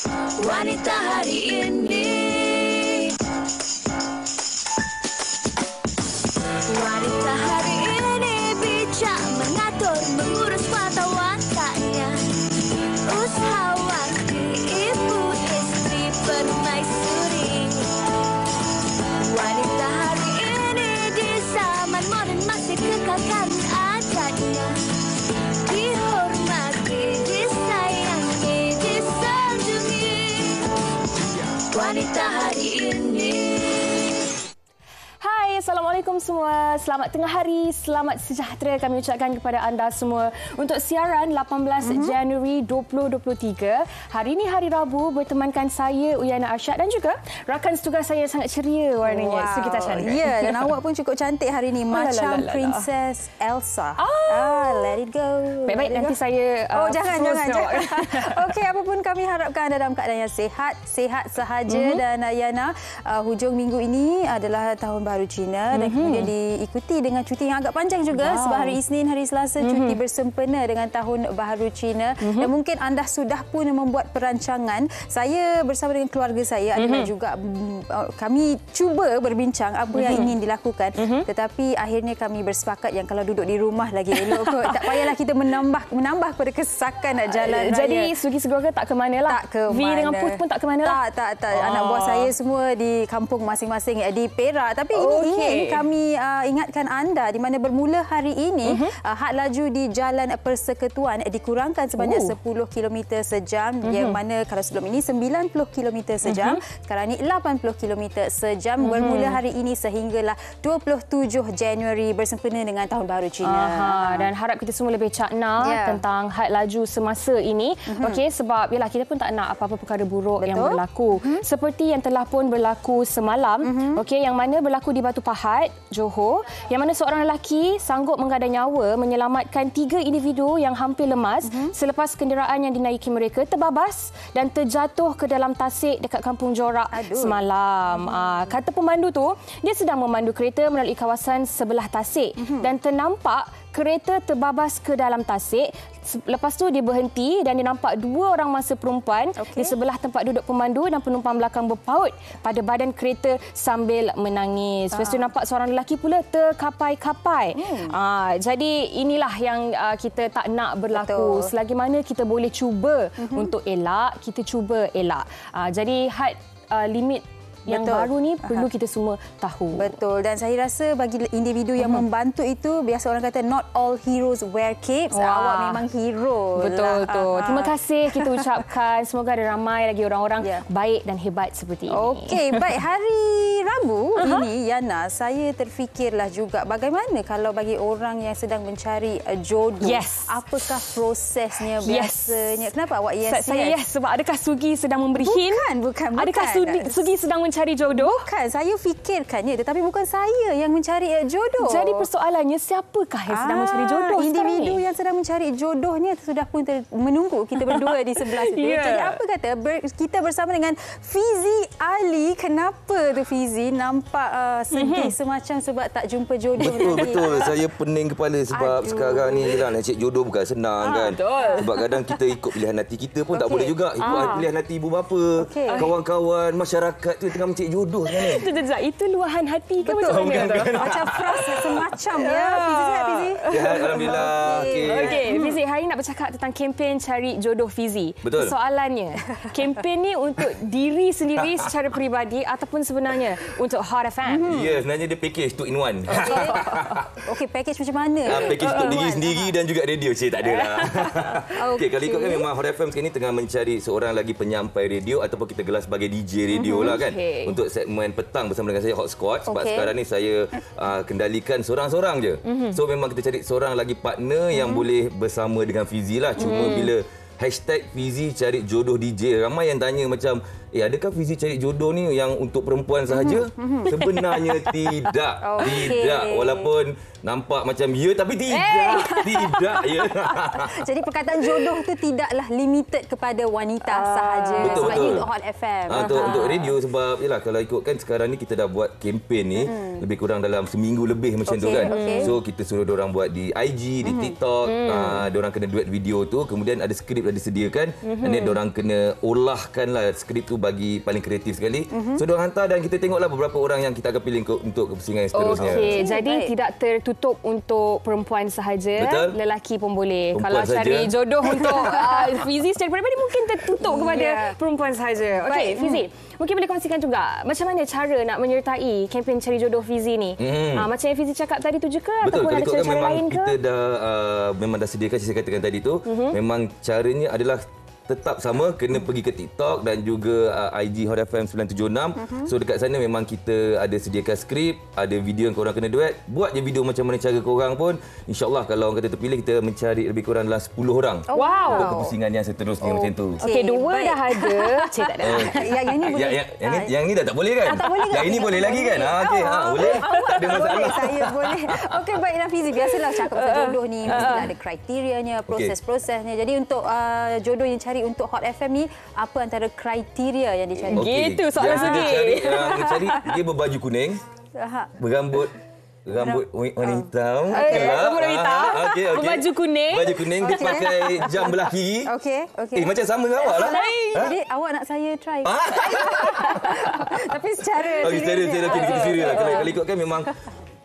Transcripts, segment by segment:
Wanita hari ini. Wanita hari ini bijak mengatur, mengurus mata wataknya. Usahawati, ibu, istri, permaisuri. Wanita hari ini di zaman modern masih kekalkan adatnya. Dihormati, disayangi, disanjungi. Wanita hari ini. Hai, Assalamualaikum semua. Selamat tengah hari, selamat sejahtera kami ucapkan kepada anda semua untuk siaran 18 Januari 2023. Hari ini hari Rabu bertemankan saya Uyana Arsyad dan juga rakan setugas saya sangat ceria warnanya. So kita cantik. Ya, dan awak pun cukup cantik hari ini macam Princess Elsa. Let it go. Baik-baik nanti saya jangan. Okey, apapun kami harapkan anda dalam keadaan yang sihat sahaja dan Yana, hujung minggu ini adalah tahun baru Cina dan kemudian diikuti dengan cuti yang agak panjang juga sebab hari Isnin, hari Selasa cuti bersempena dengan tahun baru Cina dan mungkin anda sudah pun membuat perancangan. Saya bersama dengan keluarga saya adalah juga kami cuba berbincang apa yang ingin dilakukan tetapi akhirnya kami bersepakat yang kalau duduk di rumah lagi elok kot, tak payahlah kita menambah pada kesesakan nak jalan raya. Jadi segi sekeluarga tak ke mana lah. Tak ke V mana. dengan Put pun tak ke mana lah. Tak. Anak buah saya semua di kampung masing-masing di Perak. Tapi ini ingin kami ingatkan anda di mana bermula hari ini had laju di Jalan Persekutuan dikurangkan sebanyak 10 km sejam yang mana kalau sebelum ini 90 km sejam, sekarang ini 80 km sejam bermula hari ini sehinggalah 27 Januari bersempena dengan Tahun Baru Cina. Dan harap kita semua lebih cakna tentang had laju semasa ini. Okey, sebab yalah kita pun tak nak apa-apa perkara buruk yang berlaku. Seperti yang telah pun berlaku semalam, okey, yang mana berlaku di Batu Pahat, Johor, yang mana seorang lelaki sanggup menggadai nyawa menyelamatkan 3 individu yang hampir lemas selepas kenderaan yang dinaiki mereka terbabas dan terjatuh ke dalam tasik dekat Kampung Jorak semalam. Kata pemandu tu, dia sedang memandu kereta melalui kawasan sebelah tasik dan ternampak kereta terbabas ke dalam tasik. Lepas tu dia berhenti dan dia nampak 2 orang mangsa perempuan di sebelah tempat duduk pemandu dan penumpang belakang berpaut pada badan kereta sambil menangis. Lepas tu nampak seorang lelaki pula terkapai-kapai. Jadi inilah yang kita tak nak berlaku. Selagi mana kita boleh cuba untuk elak, kita cuba elak. Jadi had limit yang baru ni perlu kita semua tahu. Betul. Dan saya rasa bagi individu yang membantu itu, biasa orang kata not all heroes wear capes. Awak memang hero. Betul. Terima kasih kita ucapkan. Semoga ada ramai lagi orang-orang baik dan hebat seperti ini. Okey, baik. Hari Rabu ini, Yana, saya terfikirlah juga bagaimana kalau bagi orang yang sedang mencari jodoh. Apakah prosesnya biasanya? Kenapa awak Saya sebab adakah Sugi sedang memberi hint? Bukan. Adakah Sugi sedang mencari jodoh? Bukan, saya fikirkannya tetapi bukan saya yang mencari jodoh. Jadi persoalannya siapakah yang sedang mencari jodoh? Individu yang sedang mencari jodohnya sudah pun menunggu kita berdua di sebelah situ. Jadi apa kata kita bersama dengan Fizi Ali. Kenapa tu Fizi nampak sedih semacam sebab tak jumpa jodoh lagi? Betul. Saya pening kepala sebab sekarang ni nak cari jodoh bukan senang kan. Sebab kadang kita ikut pilihan hati kita pun tak boleh juga. Ikut pilihan hati ibu bapa, kawan-kawan, masyarakat tu tengah mencari jodoh sebenarnya. Sekejap, itu luahan hati ke macam mana? Macam frasa semacam ya. Fizi sihat Fizi? Sihat, alhamdulillah. Okey, Fizi, hari ini nak bercakap tentang kempen cari jodoh Fizi. Betul. Soalannya, kempen ni untuk diri sendiri secara peribadi ataupun sebenarnya untuk Hot FM? Ya, sebenarnya dia package 2 in 1. Okey, package macam mana? Package untuk diri sendiri dan juga radio. Tak adalah. Okey, kalau ikutkan memang Hot FM sekarang ni tengah mencari seorang lagi penyampai radio ataupun kita gelar sebagai DJ radio lah kan. Untuk segmen petang bersama dengan saya Hot Squad sebab sekarang ni saya kendalikan seorang-seorang je. So memang kita cari seorang lagi partner yang boleh bersama dengan Fizi lah. Cuma bila hashtag Fizi cari jodoh DJ, ramai yang tanya macam adakah Fizi cari jodoh ni yang untuk perempuan sahaja? Sebenarnya tidak. Tidak. Walaupun nampak macam ya, tapi tidak. Tidak, ya. Jadi perkataan jodoh tu tidaklah limited kepada wanita sahaja. Betul, Sebab betul. ini untuk Hot FM. Untuk radio sebab yalah, kalau ikutkan sekarang ni kita dah buat kempen ni lebih kurang dalam seminggu lebih macam tu kan. So kita suruh diorang buat di IG, di TikTok, diorang kena duet video tu, kemudian ada skrip dah disediakan, dan diorang kena olahkan lah skrip tu bagi paling kreatif sekali. So diorang hantar dan kita tengoklah beberapa orang yang kita akan pilih untuk kepusingan seterusnya. Jadi tidak tertutup untuk perempuan sahaja, Betul. lelaki pun boleh. Perempuan Kalau cari sahaja. jodoh untuk Fizi secara peribadi mungkin tertutup kepada perempuan sahaja. Okey, Fizi, mungkin boleh kongsikan juga macam mana cara nak menyertai kempen cari jodoh Fizi ni? Macam yang Fizi cakap tadi tu je ke? Betul, Ataupun kalau ada ikutkan cara-cara memang lain ke? kita memang dah sediakan, saya katakan tadi tu, memang caranya adalah tetap sama, kena pergi ke TikTok dan juga IG Hot FM 976. So dekat sana memang kita ada sediakan skrip, ada video yang korang kena duet. Buat je video macam mana cara korang pun. InsyaAllah kalau orang kata terpilih, kita mencari lebih kurang dalam 10 orang. Wow. Untuk kepusingan yang seterusnya macam tu. Okey, dua dah ada. Cik tak ada. Yang ini boleh. Yang ni dah tak boleh kan? tak boleh ke? Yang ini boleh lagi kan? Okey, boleh. Tak ada masalah. Boleh, saya boleh. Okey, baik Nafizi. Biasalah cakap pasal jodoh ni, mestilah ada kriterianya, proses-prosesnya. Jadi untuk jodoh yang cari untuk Hot FM ni, apa antara kriteria yang dicari? Gitu soalan Yang sendiri. dia cari, dia berbaju kuning, berambut warna hitam. Rambut warna hitam. Okey. Berbaju kuning. Baju kuning, dia pakai jam belah kiri. Okey. Macam sama dengan awak lah. Jadi awak nak saya try? Tapi secara Secara kita serius lah. Kalau ikutkan memang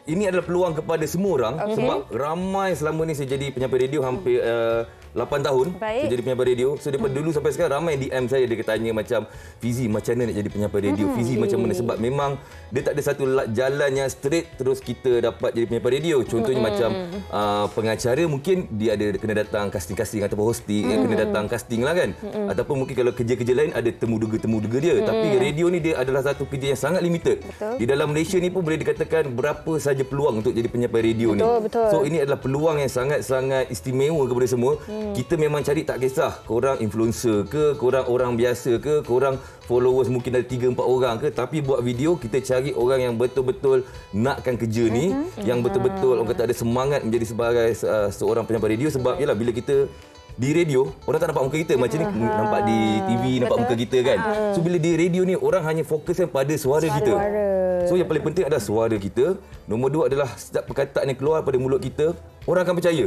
ini adalah peluang kepada semua orang. Sebab ramai selama ni saya jadi penyampai radio hampir 8 tahun. Baik. Saya jadi penyampai radio. So daripada dulu sampai sekarang ramai DM saya, dia tanya macam, Fizi macam mana nak jadi penyampai radio? Fizi macam mana? Sebab memang dia tak ada satu jalan yang straight terus kita dapat jadi penyampai radio. Contohnya macam pengacara mungkin dia ada kena datang casting ataupun hosting, kena datang casting lah kan. Ataupun mungkin kalau kerja-kerja lain ada temu duga dia. Tapi radio ni dia adalah satu kerja yang sangat limited. Betul. Di dalam Malaysia ni pun boleh dikatakan berapa saja peluang untuk jadi penyampai radio ni. Betul. So ini adalah peluang yang sangat-sangat istimewa kepada semua. Kita memang cari, tak kisah korang influencer ke, korang orang biasa ke, korang followers mungkin ada 3-4 orang ke, tapi buat video kita cari orang yang betul-betul nakkan kerja ni, yang betul-betul orang kata ada semangat menjadi sebagai seorang penyampai radio. Sebab yalah, bila kita di radio, orang tak nampak muka kita. Macam ni nampak di TV, nampak muka kita kan. So bila di radio ni, orang hanya fokuskan pada suara kita. So yang paling penting adalah suara kita. Nombor 2 adalah setiap perkataan yang keluar pada mulut kita, orang akan percaya.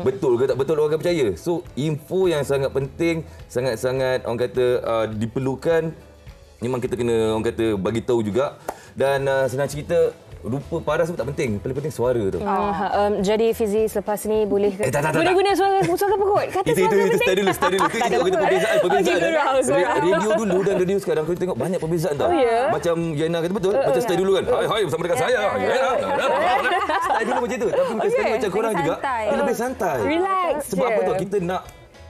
Betul ke tak betul, orang akan percaya. So info yang sangat penting, sangat-sangat orang kata diperlukan. Memang kita kena orang kata bagi tahu juga. Dan senang cerita, rupa paras pun tak penting. Paling penting suara tu. Jadi Fizi selepas ni boleh tak. boleh guna suara perut. Kata Itu suara penting. start dulu. Itu kita perbezaan. Radio dulu dan radio sekarang kita tengok banyak perbezaan tau. Macam Yana kata betul. Macam start dulu kan. Hai bersama dengan saya. Start dulu macam tu. Tapi sekarang macam korang juga, dia lebih santai. Relax. Sebab apa tau, kita nak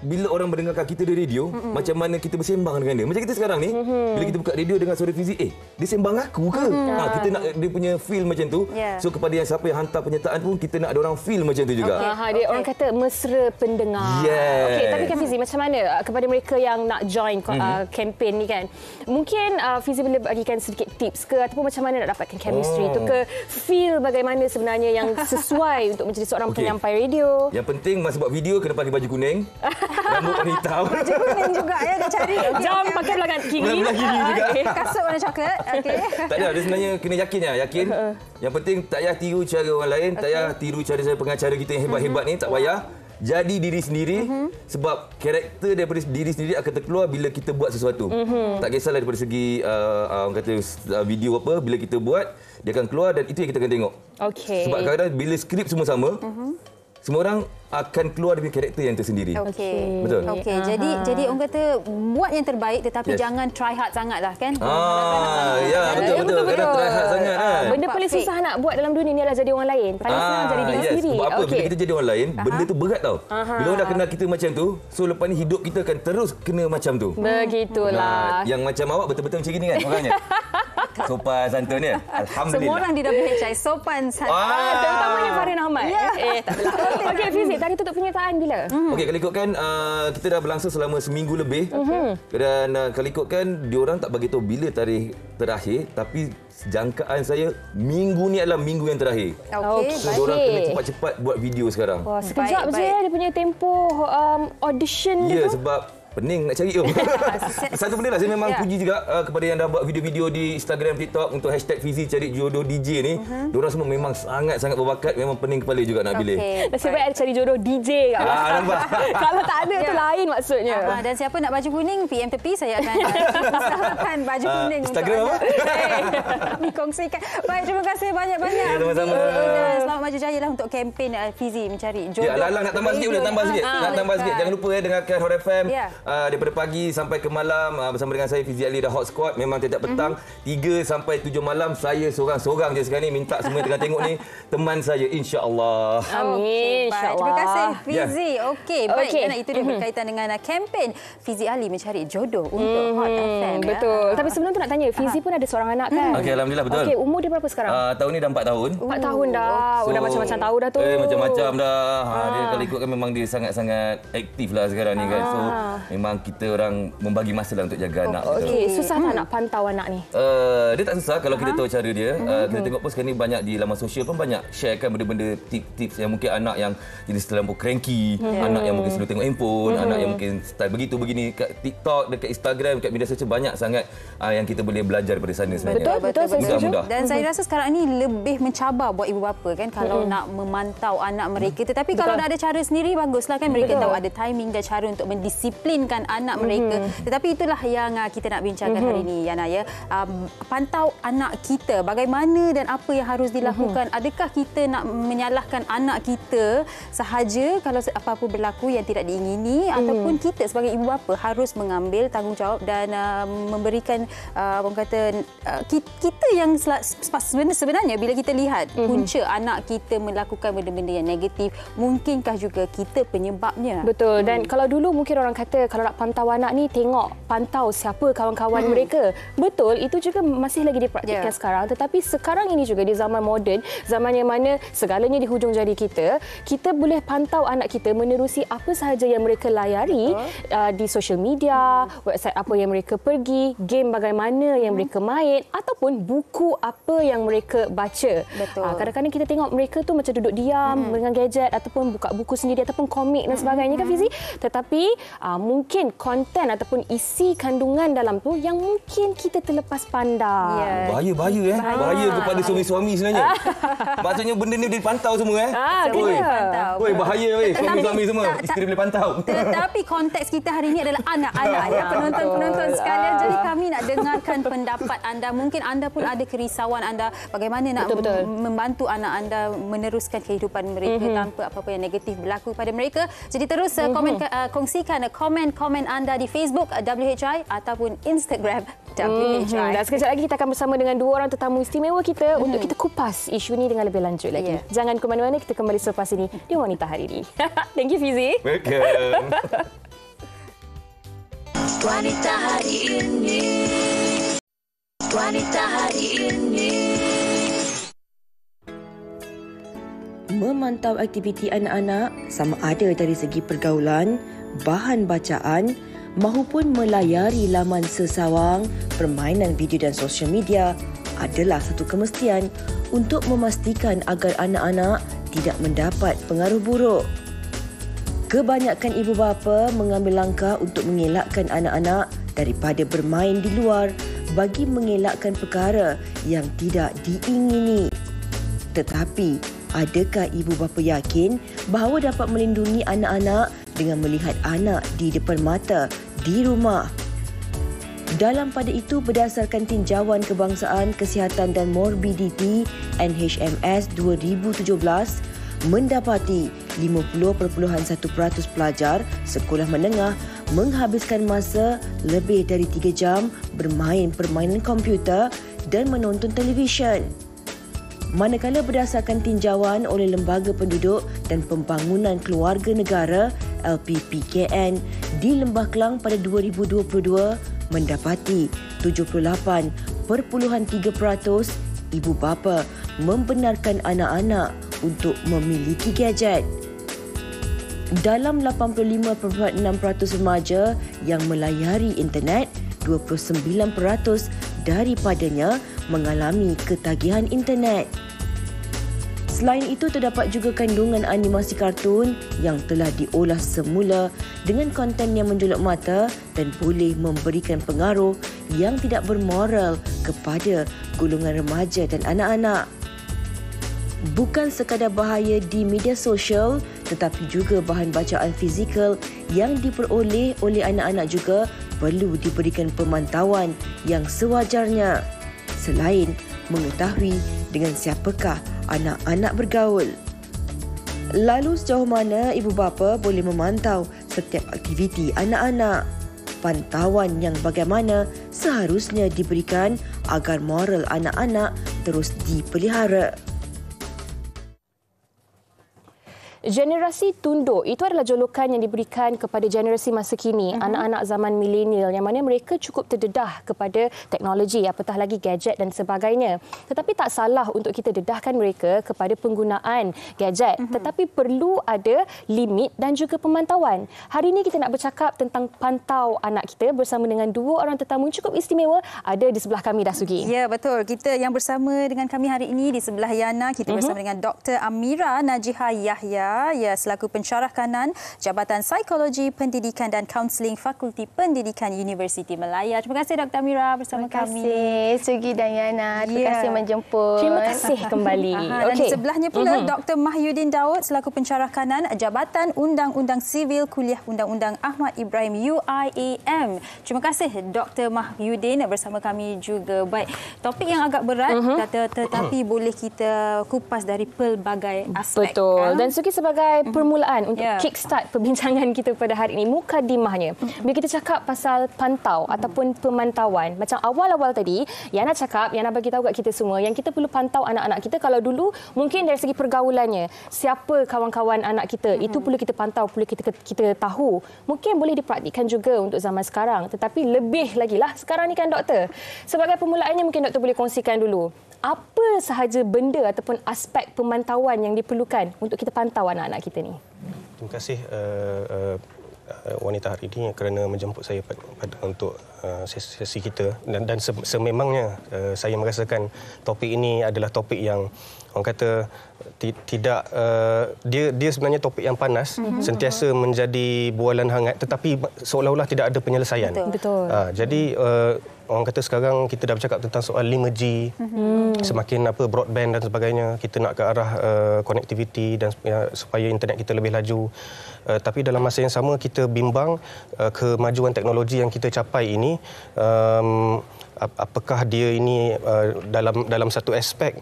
bila orang mendengarkan kita di radio, macam mana kita bersembang dengan dia. Macam kita sekarang ni, bila kita buka radio dengan suara Fizi, dia sembang aku ke? Kita nak dia punya feel macam tu. So kepada yang siapa yang hantar penyertaan pun, kita nak ada orang feel macam tu juga. Dia orang kata mesra pendengar. Okey, tapi kan Fizi, macam mana kepada mereka yang nak join kempen ni kan? Mungkin Fizi boleh bagikan sedikit tips ke, ataupun macam mana nak dapatkan chemistry tu ke? Feel bagaimana sebenarnya yang sesuai untuk menjadi seorang penyampai radio? Yang penting masa buat video kena pakai baju kuning. Rambut warna hitam. Baju kuning juga ya, dah cari. Jam pakai belakang kiri. Belakang kiri juga. Kasut warna coklat. Okey. Tak ada, dia sebenarnya kena yakin. Yang penting tak payah tiru cara orang lain, tak payah tiru cara pengacara kita yang hebat-hebat ni, tak payah. Jadi diri sendiri, sebab karakter daripada diri sendiri akan terkeluar bila kita buat sesuatu. Tak kisahlah daripada segi orang kata video apa, bila kita buat dia akan keluar, dan itu yang kita akan tengok. Okey. Sebab kadang-kadang bila skrip semua sama, semua orang akan keluar dengan karakter yang tersendiri. Okey. Betul. Okey. Jadi orang kata buat yang terbaik, tetapi jangan try hard sangatlah kan. Betul. Kadang try hard sangat kan. Benda paling susah nak buat dalam dunia ni adalah jadi orang lain. Paling senang jadi diri sendiri. Sebab apa? Bila kita jadi orang lain, benda tu berat tau. Bila orang dah kenal kita macam tu, so lepas ni hidup kita akan terus kena macam tu. Begitulah. Yang macam awak betul-betul macam gini kan orangnya. Sopan santun ya. Alhamdulillah. Semua orang di WHI sopan santun. Terutamanya Farin Ahmad. Tak adalah. Okey, Fizik, tadi tutup pernyataan bila? Okey, kalau ikutkan kita dah berlangsung selama seminggu lebih. Dan kalau ikutkan diorang tak bagi tahu bila tarikh terakhir, tapi jangkaan saya minggu ni adalah minggu yang terakhir. Okey. So diorang kena cepat-cepat buat video sekarang. Wah, sekejap je dia punya tempoh audition Ya, tu. sebab pening nak cari tu. Satu benda lah, saya memang puji juga kepada yang dah buat video-video di Instagram, TikTok untuk hashtag Fizi cari jodoh DJ ni. Diorang semua memang sangat-sangat berbakat, memang pening kepala juga nak pilih. Nasib baik ada cari jodoh DJ kat belakang. Nampak? Kalau tak ada tu lain maksudnya. Dan siapa nak baju kuning, PM tepi, saya akan usahakan baju kuning Instagram untuk apa? kami kongsikan. Baik, terima kasih banyak-banyak. Ya, sama-sama. Selamat maju jaya lah untuk kempen Fizi mencari jodoh. Ya, Alang nak tambah sikit boleh, tambah sikit. Nak tambah sikit. Jangan lupa dengarkan Hot FM. Daripada pagi sampai ke malam bersama dengan saya Fizi Ali dan Hot Squad. Memang tiap petang 3 sampai 7 malam saya seorang-seorang je sekarang ni. Minta semua tengah tengok ni teman saya, insya-Allah. Amin, insya-Allah. Terima kasih Fizi. Okey, baik. Kerana itu dia berkaitan dengan kempen Fizi Ali mencari jodoh untuk Hot FM. Betul. Tapi sebelum tu nak tanya, Fizi pun ada seorang anak kan? Okey, alhamdulillah, betul. Okey, umur dia berapa sekarang? Tahun ni dah 4 tahun. 4 tahun dah. Dah macam-macam tahu dah tu. Macam-macam dah. Dia kalau ikutkan memang dia sangat-sangat aktif lah sekarang ni kan. So memang kita orang membagi masa lah untuk jaga anak. Okey, susah tak nak pantau anak ni? Dia tak susah kalau kita tahu cara dia. Kita tengok pun sekarang ni banyak di laman sosial pun banyak sharekan benda-benda tips-tips yang mungkin anak yang jenis terlampau cranky, anak yang mungkin selalu tengok handphone, anak yang mungkin style begitu begini kat TikTok, dekat Instagram, dekat media sosial banyak sangat yang kita boleh belajar daripada sana sebenarnya. Betul, saya setuju. Dan saya rasa sekarang ni lebih mencabar buat ibu bapa kan kalau nak memantau anak mereka. Tetapi kalau dah ada cara sendiri baguslah kan, mereka tahu ada timing dan cara untuk mendisiplinkan anak mereka. Tetapi itulah yang kita nak bincangkan hari ini, Yana, ya. Pantau anak kita, bagaimana dan apa yang harus dilakukan. Adakah kita nak menyalahkan anak kita sahaja kalau apa-apa berlaku yang tidak diingini, ataupun kita sebagai ibu bapa harus mengambil tanggungjawab dan memberikan orang kata kita yang sebenarnya bila kita lihat punca anak kita melakukan benda-benda yang negatif, mungkinkah juga kita penyebabnya? Betul. Dan kalau dulu mungkin orang kata kalau nak pantau anak ni pantau siapa kawan-kawan mereka. Betul, itu juga masih lagi dipraktikkan sekarang. Tetapi sekarang ini juga di zaman moden, zaman yang mana segalanya di hujung jari kita, kita boleh pantau anak kita menerusi apa sahaja yang mereka layari di social media, website apa yang mereka pergi, game bagaimana yang mereka main, ataupun buku apa yang mereka baca. Kadang-kadang kita tengok mereka tu macam duduk diam dengan gadget ataupun buka buku sendiri ataupun komik dan sebagainya kan Fizi. Tetapi mungkin konten ataupun isi kandungan dalam tu yang mungkin kita terlepas pandang. Bahaya bahaya kepada suami-suami sebenarnya. Maksudnya benda ni dipantau semua Oi, bahaya suami-suami semua. Isteri boleh pantau. Tetapi konteks kita hari ini adalah anak-anak ya, penonton-penonton sekalian. Jadi kami nak dengarkan pendapat anda. Mungkin anda pun ada kerisauan anda bagaimana nak membantu anak anda meneruskan kehidupan mereka tanpa apa-apa yang negatif berlaku pada mereka. Jadi terus kongsikan komen-komen anda di Facebook WHI ataupun Instagram WHI. Dan sekejap lagi kita akan bersama dengan dua orang tetamu istimewa kita untuk kita kupas isu ini dengan lebih lanjut lagi. Jangan ke mana-mana, kita kembali selepas ini di Wanita Hari Ini. Thank you Fizi. Welcome. Wanita Hari Ini. Wanita Hari Ini. Memantau aktiviti anak-anak sama ada dari segi pergaulan, bahan bacaan mahupun melayari laman sesawang, permainan video dan sosial media adalah satu kemestian untuk memastikan agar anak-anak tidak mendapat pengaruh buruk. Kebanyakan ibu bapa mengambil langkah untuk mengelakkan anak-anak daripada bermain di luar bagi mengelakkan perkara yang tidak diingini. Tetapi, adakah ibu bapa yakin bahawa dapat melindungi anak-anak dengan melihat anak di depan mata di rumah? Dalam pada itu, berdasarkan Tinjauan Kebangsaan Kesihatan dan Morbiditi NHMS 2017, mendapati 50.1% pelajar sekolah menengah menghabiskan masa lebih dari 3 jam bermain permainan komputer dan menonton televisyen. Manakala berdasarkan tinjauan oleh Lembaga Penduduk dan Pembangunan Keluarga Negara LPPKN di Lembah Kelang pada 2022 mendapati 78.9% ibu bapa membenarkan anak-anak untuk memiliki gadget. Dalam 85.6% remaja yang melayari internet, 29% daripadanya mengalami ketagihan internet. Selain itu, terdapat juga kandungan animasi kartun yang telah diolah semula dengan konten yang menjolok mata dan boleh memberikan pengaruh yang tidak bermoral kepada golongan remaja dan anak-anak. Bukan sekadar bahaya di media sosial, tetapi juga bahan bacaan fizikal yang diperoleh oleh anak-anak juga perlu diberikan pemantauan yang sewajarnya. Selain mengetahui dengan siapakah anak-anak bergaul. Lalu sejauh mana ibu bapa boleh memantau setiap aktiviti anak-anak? Pantauan yang bagaimana seharusnya diberikan agar moral anak-anak terus dipelihara. Generasi tunduk itu adalah julukan yang diberikan kepada generasi masa kini, anak-anak zaman milenial yang mana mereka cukup terdedah kepada teknologi, apatah lagi gadget dan sebagainya. Tetapi tak salah untuk kita dedahkan mereka kepada penggunaan gadget, tetapi perlu ada limit dan juga pemantauan. Hari ini kita nak bercakap tentang pantau anak kita bersama dengan dua orang tetamu cukup istimewa ada di sebelah kami, Dasugi. Ya, betul. Kita yang bersama dengan kami hari ini di sebelah Yana, kita bersama dengan Dr. Amira Najihah Yahya, ya, selaku pensyarah kanan Jabatan Psikologi Pendidikan dan Kaunseling Fakulti Pendidikan Universiti Malaya. Terima kasih Dr. Amira bersama kami. Terima kasih Sugi dan Yana. Terima kasih menjemput. Terima kasih kembali. Dan di sebelahnya pula Dr. Mahyudin Daud selaku pensyarah kanan Jabatan Undang-Undang Sivil Kuliah Undang-Undang Ahmad Ibrahim UIAM. Terima kasih Dr. Mahyudin bersama kami juga. Baik, topik yang agak berat tetapi boleh kita kupas dari pelbagai aspek. Betul. Dan Sugi sebagai permulaan untuk kickstart perbincangan kita pada hari ini, mukadimahnya. Bila kita cakap pasal pantau ataupun pemantauan, macam awal-awal tadi, Yana cakap, Yana bagi tahu kat kita semua yang kita perlu pantau anak-anak kita. Kalau dulu mungkin dari segi pergaulannya, siapa kawan-kawan anak kita, itu perlu kita pantau, perlu kita tahu. Mungkin boleh dipraktikkan juga untuk zaman sekarang, tetapi lebih lagi lah sekarang ni kan doktor. Sebagai permulaannya mungkin doktor boleh kongsikan dulu apa sahaja benda ataupun aspek pemantauan yang diperlukan untuk kita pantau anak-anak kita ni. Terima kasih wanita hari ini kerana menjemput saya untuk sesi kita dan sememangnya saya merasakan topik ini adalah topik yang orang kata tidak dia sebenarnya topik yang panas, sentiasa menjadi bualan hangat tetapi seolah-olah tidak ada penyelesaian. Betul. Jadi orang kata sekarang kita dah bercakap tentang soal 5G, semakin broadband dan sebagainya, kita nak ke arah connectivity dan supaya internet kita lebih laju. Tapi dalam masa yang sama kita bimbang kemajuan teknologi yang kita capai ini, apakah dia ini dalam satu aspek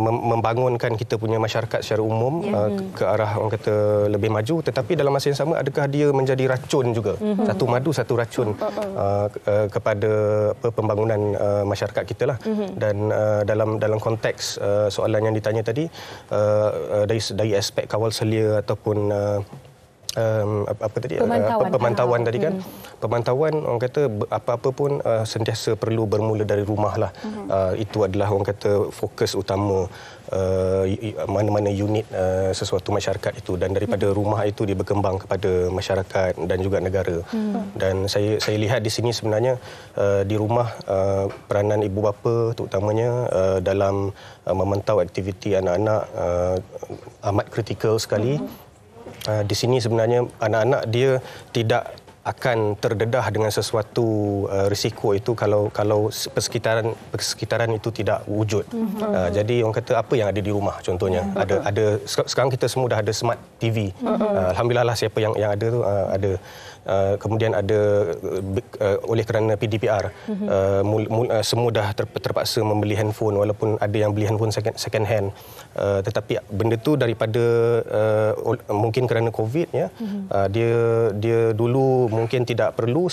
membangunkan kita punya masyarakat secara umum ke arah orang kata lebih maju, tetapi dalam masa yang sama adakah dia menjadi racun juga, satu madu satu racun kepada pembangunan masyarakat kita lah. Dan dalam konteks soalan yang ditanya tadi, dari aspek kawal selia ataupun pemantauan tadi kan, pemantauan orang kata apa-apa pun sentiasa perlu bermula dari rumah lah. Itu adalah orang kata fokus utama mana-mana unit sesuatu masyarakat itu, dan daripada rumah itu dia berkembang kepada masyarakat dan juga negara. Dan saya lihat di sini sebenarnya di rumah peranan ibu bapa terutamanya dalam memantau aktiviti anak-anak amat kritikal sekali. Di sini sebenarnya anak-anak dia tidak akan terdedah dengan sesuatu risiko itu kalau persekitaran itu tidak wujud. Jadi orang kata apa yang ada di rumah contohnya, ada sekarang kita semua dah ada smart TV. Alhamdulillah lah siapa yang ada tu ada. Kemudian ada oleh kerana PDPR semua dah terpaksa membeli handphone, walaupun ada yang beli handphone second hand, tetapi benda tu daripada mungkin kerana COVID ya, dia dulu mungkin tidak perlu,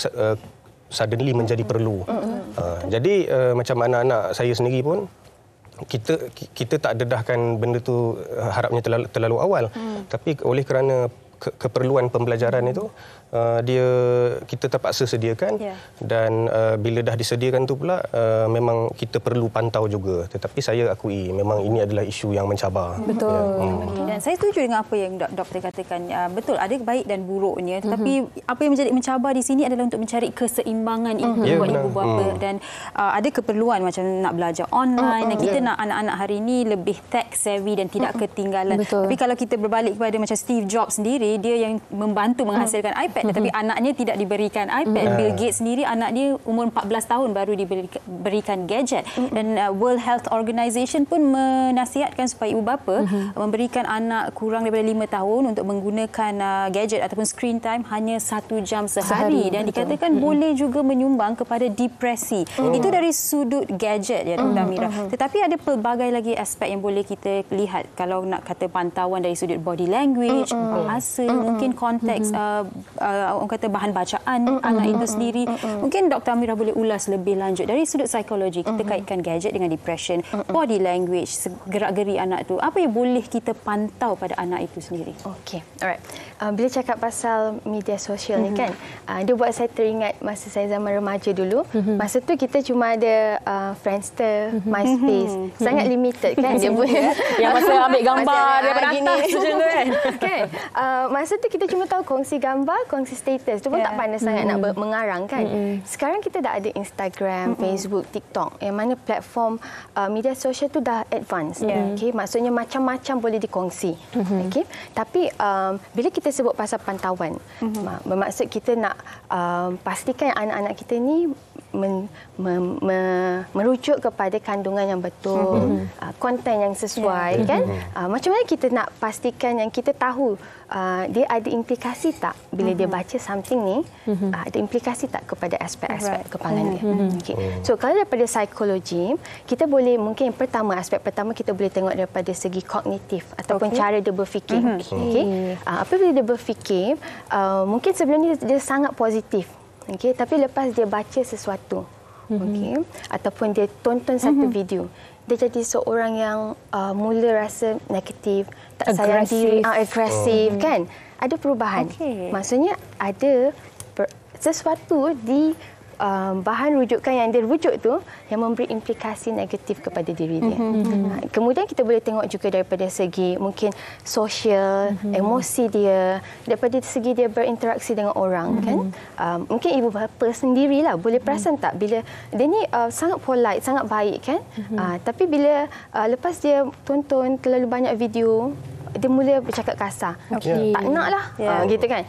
suddenly menjadi perlu. Jadi macam anak-anak saya sendiri pun kita tak dedahkan benda tu harapnya terlalu awal, tapi oleh kerana keperluan pembelajaran itu kita terpaksa sediakan dan bila dah disediakan tu pula memang kita perlu pantau juga, tetapi saya akui memang ini adalah isu yang mencabar. Betul. Dan saya setuju dengan apa yang doktor katakan. Betul, ada baik dan buruknya, tetapi apa yang menjadi mencabar di sini adalah untuk mencari keseimbangan buat ibu bapa dan ada keperluan macam nak belajar online dan kita nak anak-anak hari ini lebih tech savvy dan tidak ketinggalan. Tapi kalau kita berbalik kepada macam Steve Jobs sendiri, dia yang membantu menghasilkan iPad, tetapi anaknya tidak diberikan iPad. Bill Gates sendiri, anak dia umur 14 tahun baru diberikan gadget. Dan World Health Organization pun menasihatkan supaya ibu bapa memberikan anak kurang daripada 5 tahun untuk menggunakan gadget ataupun screen time hanya 1 jam sehari. Dan dikatakan boleh juga menyumbang kepada depresi. Itu dari sudut gadget ya, Dr. Amira. Tetapi ada pelbagai lagi aspek yang boleh kita lihat. Kalau nak kata pantauan dari sudut body language, bahasa, mungkin konteks orang kata bahan bacaan anak itu sendiri. Mungkin Dr. Amira boleh ulas lebih lanjut dari sudut psikologi. Kita kaitkan gadget dengan depression, body language, gerak-geri anak tu. Apa yang boleh kita pantau pada anak itu sendiri? Okey, alright. Bila cakap pasal media sosial ni kan, dia buat saya teringat masa saya zaman remaja dulu. Masa tu kita cuma ada Friendster, MySpace. Sangat limited kan dia punya. Yang masa ambil gambar daripada atas macam tu kan. Masa tu kita cuma tahu kongsi gambar, kongsi status. Tu pun tak pandai sangat nak mengarang kan. Sekarang kita dah ada Instagram, Facebook, TikTok, yang mana platform media sosial tu dah advance. Okey, maksudnya macam-macam boleh dikongsi. Okey, tapi bila kita sebut pasal pantauan, bermaksud kita nak pastikan anak-anak kita ni merujuk kepada kandungan yang betul, konten yang sesuai kan. Macam mana kita nak pastikan yang kita tahu dia ada implikasi tak bila dia baca something ni, ada implikasi tak kepada aspek-aspek kepangan dia. Okay. So kalau daripada psikologi, kita boleh mungkin aspek pertama kita boleh tengok daripada segi kognitif ataupun cara dia berfikir. Okay. Apabila dia berfikir, mungkin sebelum ni dia sangat positif. Okay, tapi lepas dia baca sesuatu, ataupun dia tonton satu video, dia jadi seorang yang mula rasa negatif, tak sayang diri, agresif, kan? Ada perubahan. Maksudnya ada sesuatu di bahan rujukan yang dia rujuk tu yang memberi implikasi negatif kepada diri dia. Kemudian kita boleh tengok juga daripada segi mungkin sosial, emosi dia, daripada segi dia berinteraksi dengan orang kan. Mungkin ibu bapa sendirilah boleh perasan tak bila dia ni sangat polite, sangat baik kan. Tapi bila lepas dia tonton terlalu banyak video, dia mula bercakap kasar. Tak nak lah. Gitu kan.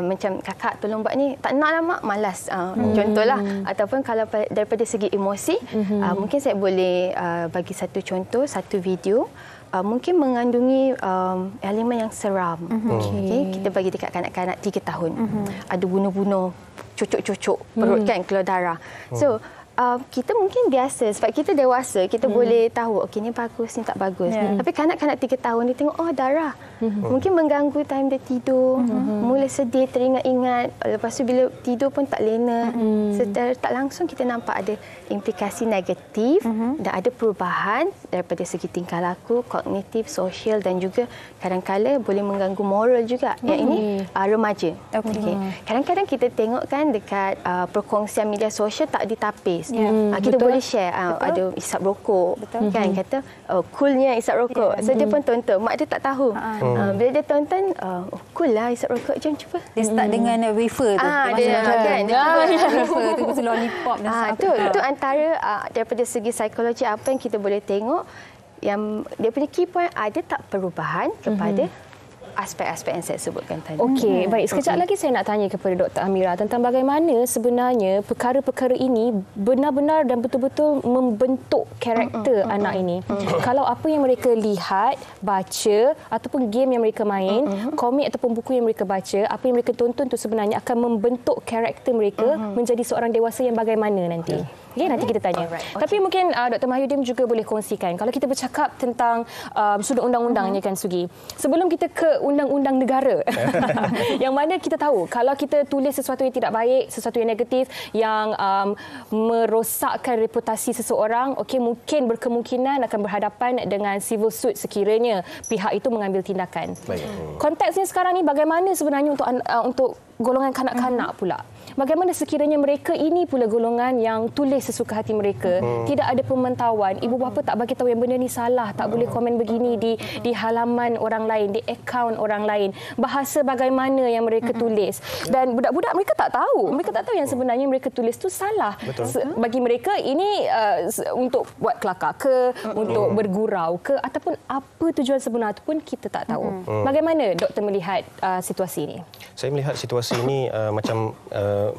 Macam kakak tolong buat ni. Tak nak lah mak, malas. Contohlah. Ataupun kalau daripada segi emosi, mungkin saya boleh bagi satu contoh, satu video. Mungkin mengandungi elemen yang seram. Kita bagi dekat kanak-kanak 3 tahun. Ada bunuh-bunuh, cucuk-cucuk perut kan, keluar darah. So, kita mungkin biasa sebab kita dewasa, kita boleh tahu okey ni bagus, ni tak bagus. Tapi kanak-kanak 3 tahun dia tengok darah. Mungkin mengganggu time dia tidur, mula sedih, teringat-ingat, lepas tu bila tidur pun tak lena. Secara tak langsung kita nampak ada implikasi negatif dan ada perubahan daripada segi tingkah laku, kognitif, sosial dan juga kadang-kala boleh mengganggu moral juga. Yang ini remaja. Kadang-kadang kita tengok kan dekat perkongsian media sosial tak ditapis. Kita boleh share ada isap rokok kan, kata coolnya isap rokok. So dia pun tonton, mak dia tak tahu. Bila dia tonton, cool lah isap rokok, jom cuba. Dia start dengan wafer tu. Dia kan. Wafer tu betul lollipop dan itu antara daripada segi psikologi apa yang kita boleh tengok yang dia punya key point, ada tak perubahan kepada aspek-aspek yang saya sebutkan tadi. Okey, baik. Sekejap lagi saya nak tanya kepada Dr. Amira tentang bagaimana sebenarnya perkara-perkara ini benar-benar dan betul-betul membentuk karakter anak ini. Kalau apa yang mereka lihat, baca ataupun game yang mereka main, komik ataupun buku yang mereka baca, apa yang mereka tonton tu sebenarnya akan membentuk karakter mereka menjadi seorang dewasa yang bagaimana nanti. Okay, nanti kita tanya. Tapi mungkin Dr. Mahyudin juga boleh kongsikan. Kalau kita bercakap tentang sudut undang-undangnya kan Sugi. Sebelum kita ke undang-undang negara. Yang mana kita tahu kalau kita tulis sesuatu yang tidak baik, sesuatu yang negatif yang merosakkan reputasi seseorang, okey, mungkin berkemungkinan akan berhadapan dengan civil suit sekiranya pihak itu mengambil tindakan. Konteksnya sekarang ni bagaimana sebenarnya untuk golongan kanak-kanak pula? Bagaimana sekiranya mereka ini pula golongan yang tulis sesuka hati mereka, tidak ada pemantauan, ibu bapa tak bagi tahu yang benda ni salah, tak boleh komen begini di halaman orang lain, di akaun orang lain, bahasa bagaimana yang mereka tulis, dan budak-budak mereka tak tahu yang sebenarnya mereka tulis tu salah. Bagi mereka ini untuk buat kelakar ke, untuk bergurau ke, ataupun apa tujuan sebenar tu pun kita tak tahu. Bagaimana doktor melihat situasi ini? Saya melihat situasi ini macam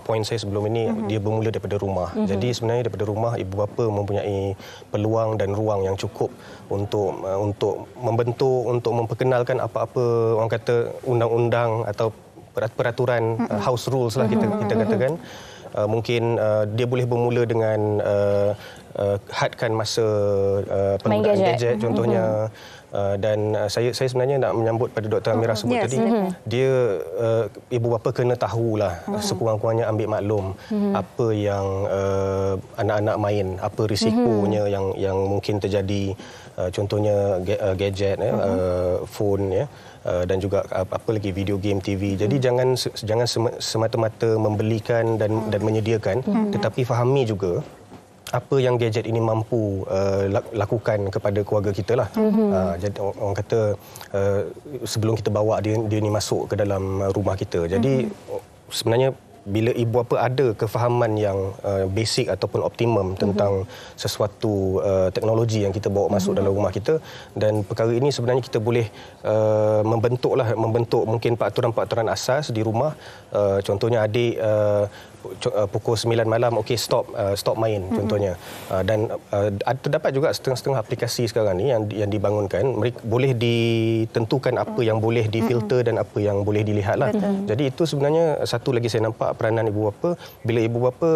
poin saya sebelum ini, dia bermula daripada rumah. Jadi sebenarnya daripada rumah ibu bapa mempunyai peluang dan ruang yang cukup untuk membentuk, untuk memperkenalkan apa-apa orang kata undang-undang atau peraturan house rules lah kita katakan. Mungkin dia boleh bermula dengan hadkan masa penggunaan gadget contohnya. Dan saya sebenarnya nak menyambut pada Dr. Amirah sebut tadi, dia ibu bapa kena tahulah sekurang-kurangnya ambil maklum apa yang anak-anak main, apa risikonya yang mungkin terjadi, contohnya gadget, phone, dan juga apa lagi video game, TV. Jadi jangan semata-mata membelikan dan menyediakan, tetapi fahami juga apa yang gadget ini mampu lakukan kepada keluarga kita lah. Jadi orang kata sebelum kita bawa dia ni masuk ke dalam rumah kita. Jadi sebenarnya bila ibu bapa ada kefahaman yang basic ataupun optimum tentang sesuatu teknologi yang kita bawa masuk dalam rumah kita, dan perkara ini sebenarnya kita boleh membentuk mungkin peraturan-peraturan asas di rumah. Contohnya adik pukul 9 malam stop main contohnya. Dan terdapat juga setengah-setengah aplikasi sekarang ni yang dibangunkan, mereka boleh ditentukan apa yang boleh difilter dan apa yang boleh dilihatlah. Jadi itu sebenarnya satu lagi saya nampak peranan ibu bapa. Bila ibu bapa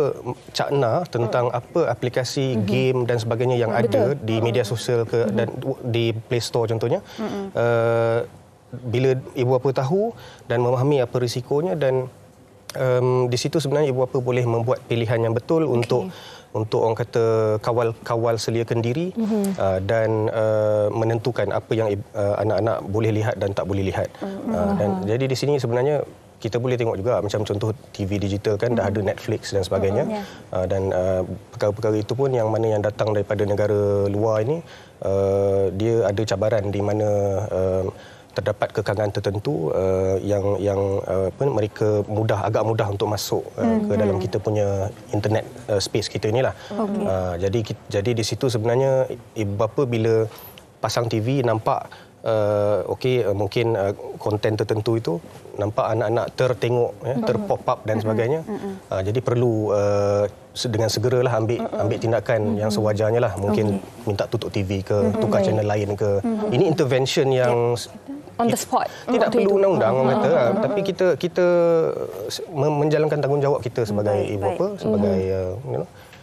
cakna tentang apa aplikasi game dan sebagainya yang ada di media sosial dan di Play Store contohnya, bila ibu bapa tahu dan memahami apa risikonya, dan di situ sebenarnya ibu bapa boleh membuat pilihan yang betul untuk orang kata kawal seliakan diri dan menentukan apa yang anak-anak boleh lihat dan tak boleh lihat. Dan jadi di sini sebenarnya kita boleh tengok juga macam contoh TV digital kan dah ada Netflix dan sebagainya. Dan perkara-perkara itu pun yang mana yang datang daripada negara luar ini, dia ada cabaran di mana terdapat kekangan tertentu yang mereka agak mudah untuk masuk ke dalam kita punya internet space kita inilah. Jadi di situ sebenarnya ibu bapa bila pasang TV nampak mungkin konten tertentu itu nampak anak-anak tertengok, terpop up dan sebagainya. Jadi perlu dengan segeralah ambil tindakan yang sewajarnya lah. Mungkin minta tutup TV ke, tukar channel lain ke. Ini intervention yang on the spot. Tidak perlu undang-undang orang kata, tapi kita menjalankan tanggungjawab kita sebagai ibu bapa, sebagai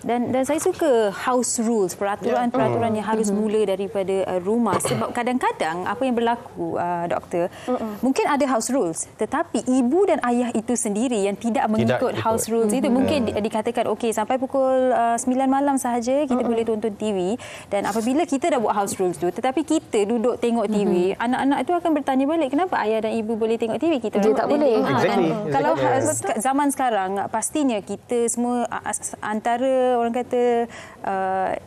Dan saya suka house rules, peraturan-peraturan yang harus mula daripada rumah, sebab kadang-kadang apa yang berlaku, doktor, mungkin ada house rules tetapi ibu dan ayah itu sendiri yang tidak mengikut house rules itu. Mungkin dikatakan okey sampai pukul 9 malam sahaja kita boleh tonton TV, dan apabila kita dah buat house rules tu tetapi kita duduk tengok TV, anak-anak itu akan bertanya balik, kenapa ayah dan ibu boleh tengok TV, kita tak boleh. Kalau zaman sekarang pastinya kita semua antara orang kata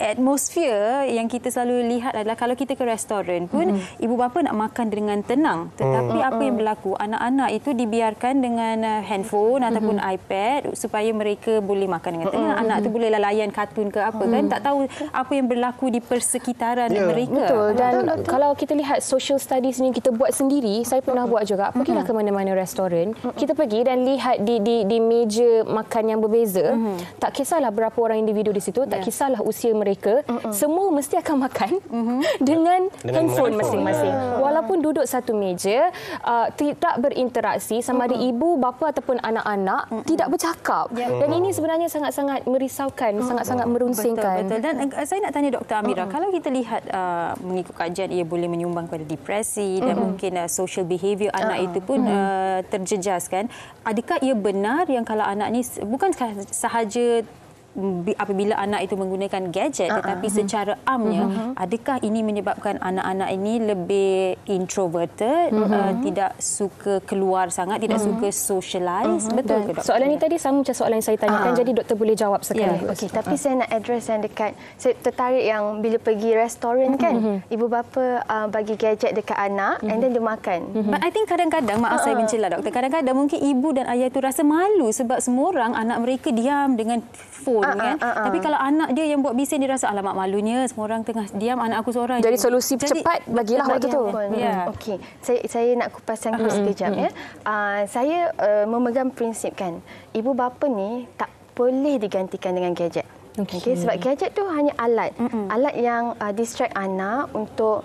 atmosfer yang kita selalu lihat adalah kalau kita ke restoran pun ibu bapa nak makan dengan tenang, tetapi apa yang berlaku, anak-anak itu dibiarkan dengan handphone ataupun iPad supaya mereka boleh makan dengan tenang. Anak tu boleh layan kartun ke apa kan, tak tahu apa yang berlaku di persekitaran mereka. Betul. Dan kalau kita lihat social studies ni kita buat sendiri, saya pernah buat juga. Pergilah ke mana-mana restoran, kita pergi dan lihat di meja makan yang berbeza. Tak kisahlah berapa orang individu di situ, tak kisah kisahlah usia mereka, semua mesti akan makan dengan handphone masing-masing. Walaupun duduk satu meja, tidak berinteraksi sama ada ibu, bapa ataupun anak-anak tidak bercakap. Dan ini sebenarnya sangat-sangat merisaukan, sangat-sangat merunsingkan. Betul. Dan saya nak tanya Dr. Amira, kalau kita lihat mengikut kajian ia boleh menyumbang pada depresi dan mungkin social behaviour anak itu pun terjejas kan. Adakah ia benar yang kalau anak ni bukan sahaja apabila anak itu menggunakan gadget tetapi secara amnya adakah ini menyebabkan anak-anak ini lebih introverted, tidak suka keluar sangat, tidak suka socialize? Betul ke doktor? Soalan ini tadi sama macam soalan yang saya tanyakan, jadi doktor boleh jawab sekali. Okey, tapi saya nak address yang dekat, saya tertarik yang bila pergi restoran kan, ibu bapa bagi gadget dekat anak and then dia makan. But I think kadang-kadang, maaf saya mencela doktor, kadang-kadang mungkin ibu dan ayah itu rasa malu sebab semua orang anak mereka diam dengan phone kan. Tapi kalau anak dia yang buat bising, dia rasa alamak malunya semua orang tengah diam, anak aku seorang. Jadi solusi cepat bagilah waktu tu. Okey, saya nak kupaskan sekejap ya. Saya memegang prinsip kan, ibu bapa ni tak boleh digantikan dengan gadget. Okay, sebab gadget tu hanya alat. Alat yang distract anak untuk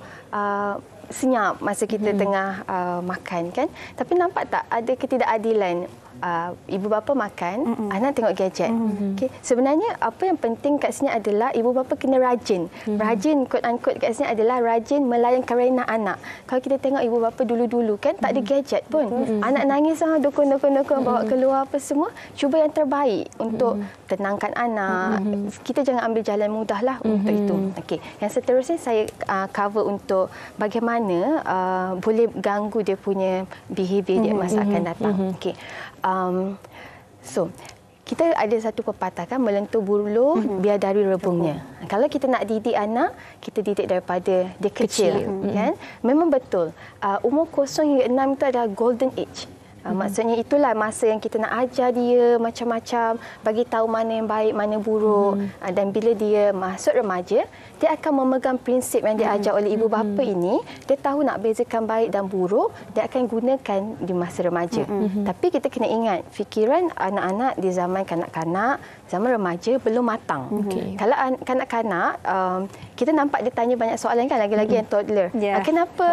senyap masa kita tengah makan kan. Tapi nampak tak ada ketidakadilan? Ibu bapa makan, anak tengok gadget. Okay. Sebenarnya apa yang penting kat sini adalah ibu bapa kena rajin. Rajin quote unquote kat sini adalah rajin melayan kerenah anak. Kalau kita tengok ibu bapa dulu-dulu kan tak ada gadget pun. Anak nangis dukun bawa keluar apa semua, cuba yang terbaik untuk tenangkan anak. Kita jangan ambil jalan mudahlah untuk itu. Okey. Yang seterusnya saya cover untuk bagaimana boleh ganggu dia punya behavior dia masa akan datang. Okey. So, kita ada satu pepatah kan, melentur bulu biar dari rebungnya. Kalau kita nak didik anak, kita didik daripada dia kecil. Kan? Memang betul. Umur 0 hingga 6 itu adalah golden age. Maksudnya itulah masa yang kita nak ajar dia macam-macam, bagi tahu mana yang baik, mana buruk. Dan bila dia masuk remaja, dia akan memegang prinsip yang diajar oleh ibu bapa ini. Dia tahu nak bezakan baik dan buruk, dia akan gunakan di masa remaja. Tapi kita kena ingat, fikiran anak-anak di zaman kanak-kanak, zaman remaja belum matang. Kalau kanak-kanak, kita nampak dia tanya banyak soalan kan, lagi-lagi yang toddler. Kenapa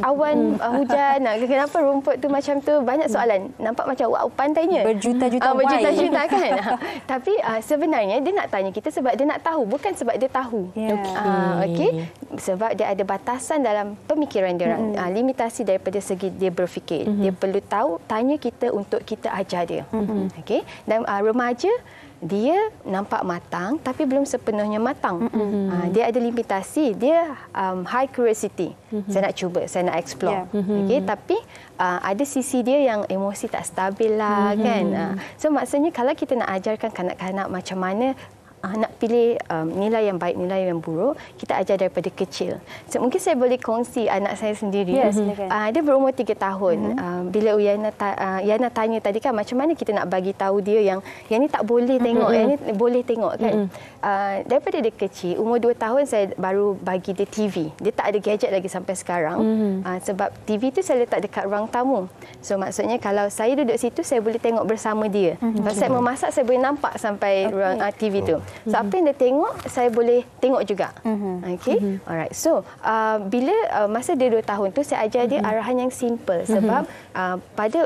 awan hujan, kenapa rumput tu macam tu, banyak soalan. Nampak macam wow, pandainya. Berjuta-juta kan. Tapi sebenarnya dia nak tanya kita sebab dia nak tahu, bukan sebab dia tahu. Okey. Sebab dia ada batasan dalam pemikiran dia. Limitasi daripada segi dia berfikir. Dia perlu tahu, tanya kita untuk kita ajar dia. Okey. Dan remaja dia nampak matang tapi belum sepenuhnya matang. Dia ada limitasi, dia high curiosity. Saya nak cuba, saya nak explore. Okay, tapi ada sisi dia yang emosi tak stabil lah kan. So maksudnya kalau kita nak ajarkan kanak-kanak macam mana nak pilih nilai yang baik, nilai yang buruk, kita ajar daripada kecil. So, mungkin saya boleh kongsi anak saya sendiri. Dia berumur 3 tahun. Bila Yana tanya tadi kan, macam mana kita nak bagi tahu dia yang ni tak boleh tengok, yang ni boleh tengok kan. Daripada dia kecil, umur 2 tahun saya baru bagi dia TV. Dia tak ada gadget lagi sampai sekarang. Sebab TV tu saya letak dekat ruang tamu. So maksudnya kalau saya duduk situ, saya boleh tengok bersama dia. Kalau saya memasak, saya boleh nampak sampai ruang TV tu. So apa yang dia tengok, saya boleh tengok juga. Okey. Alright. So bila masa dia 2 tahun tu, saya ajar dia arahan yang simple sebab pada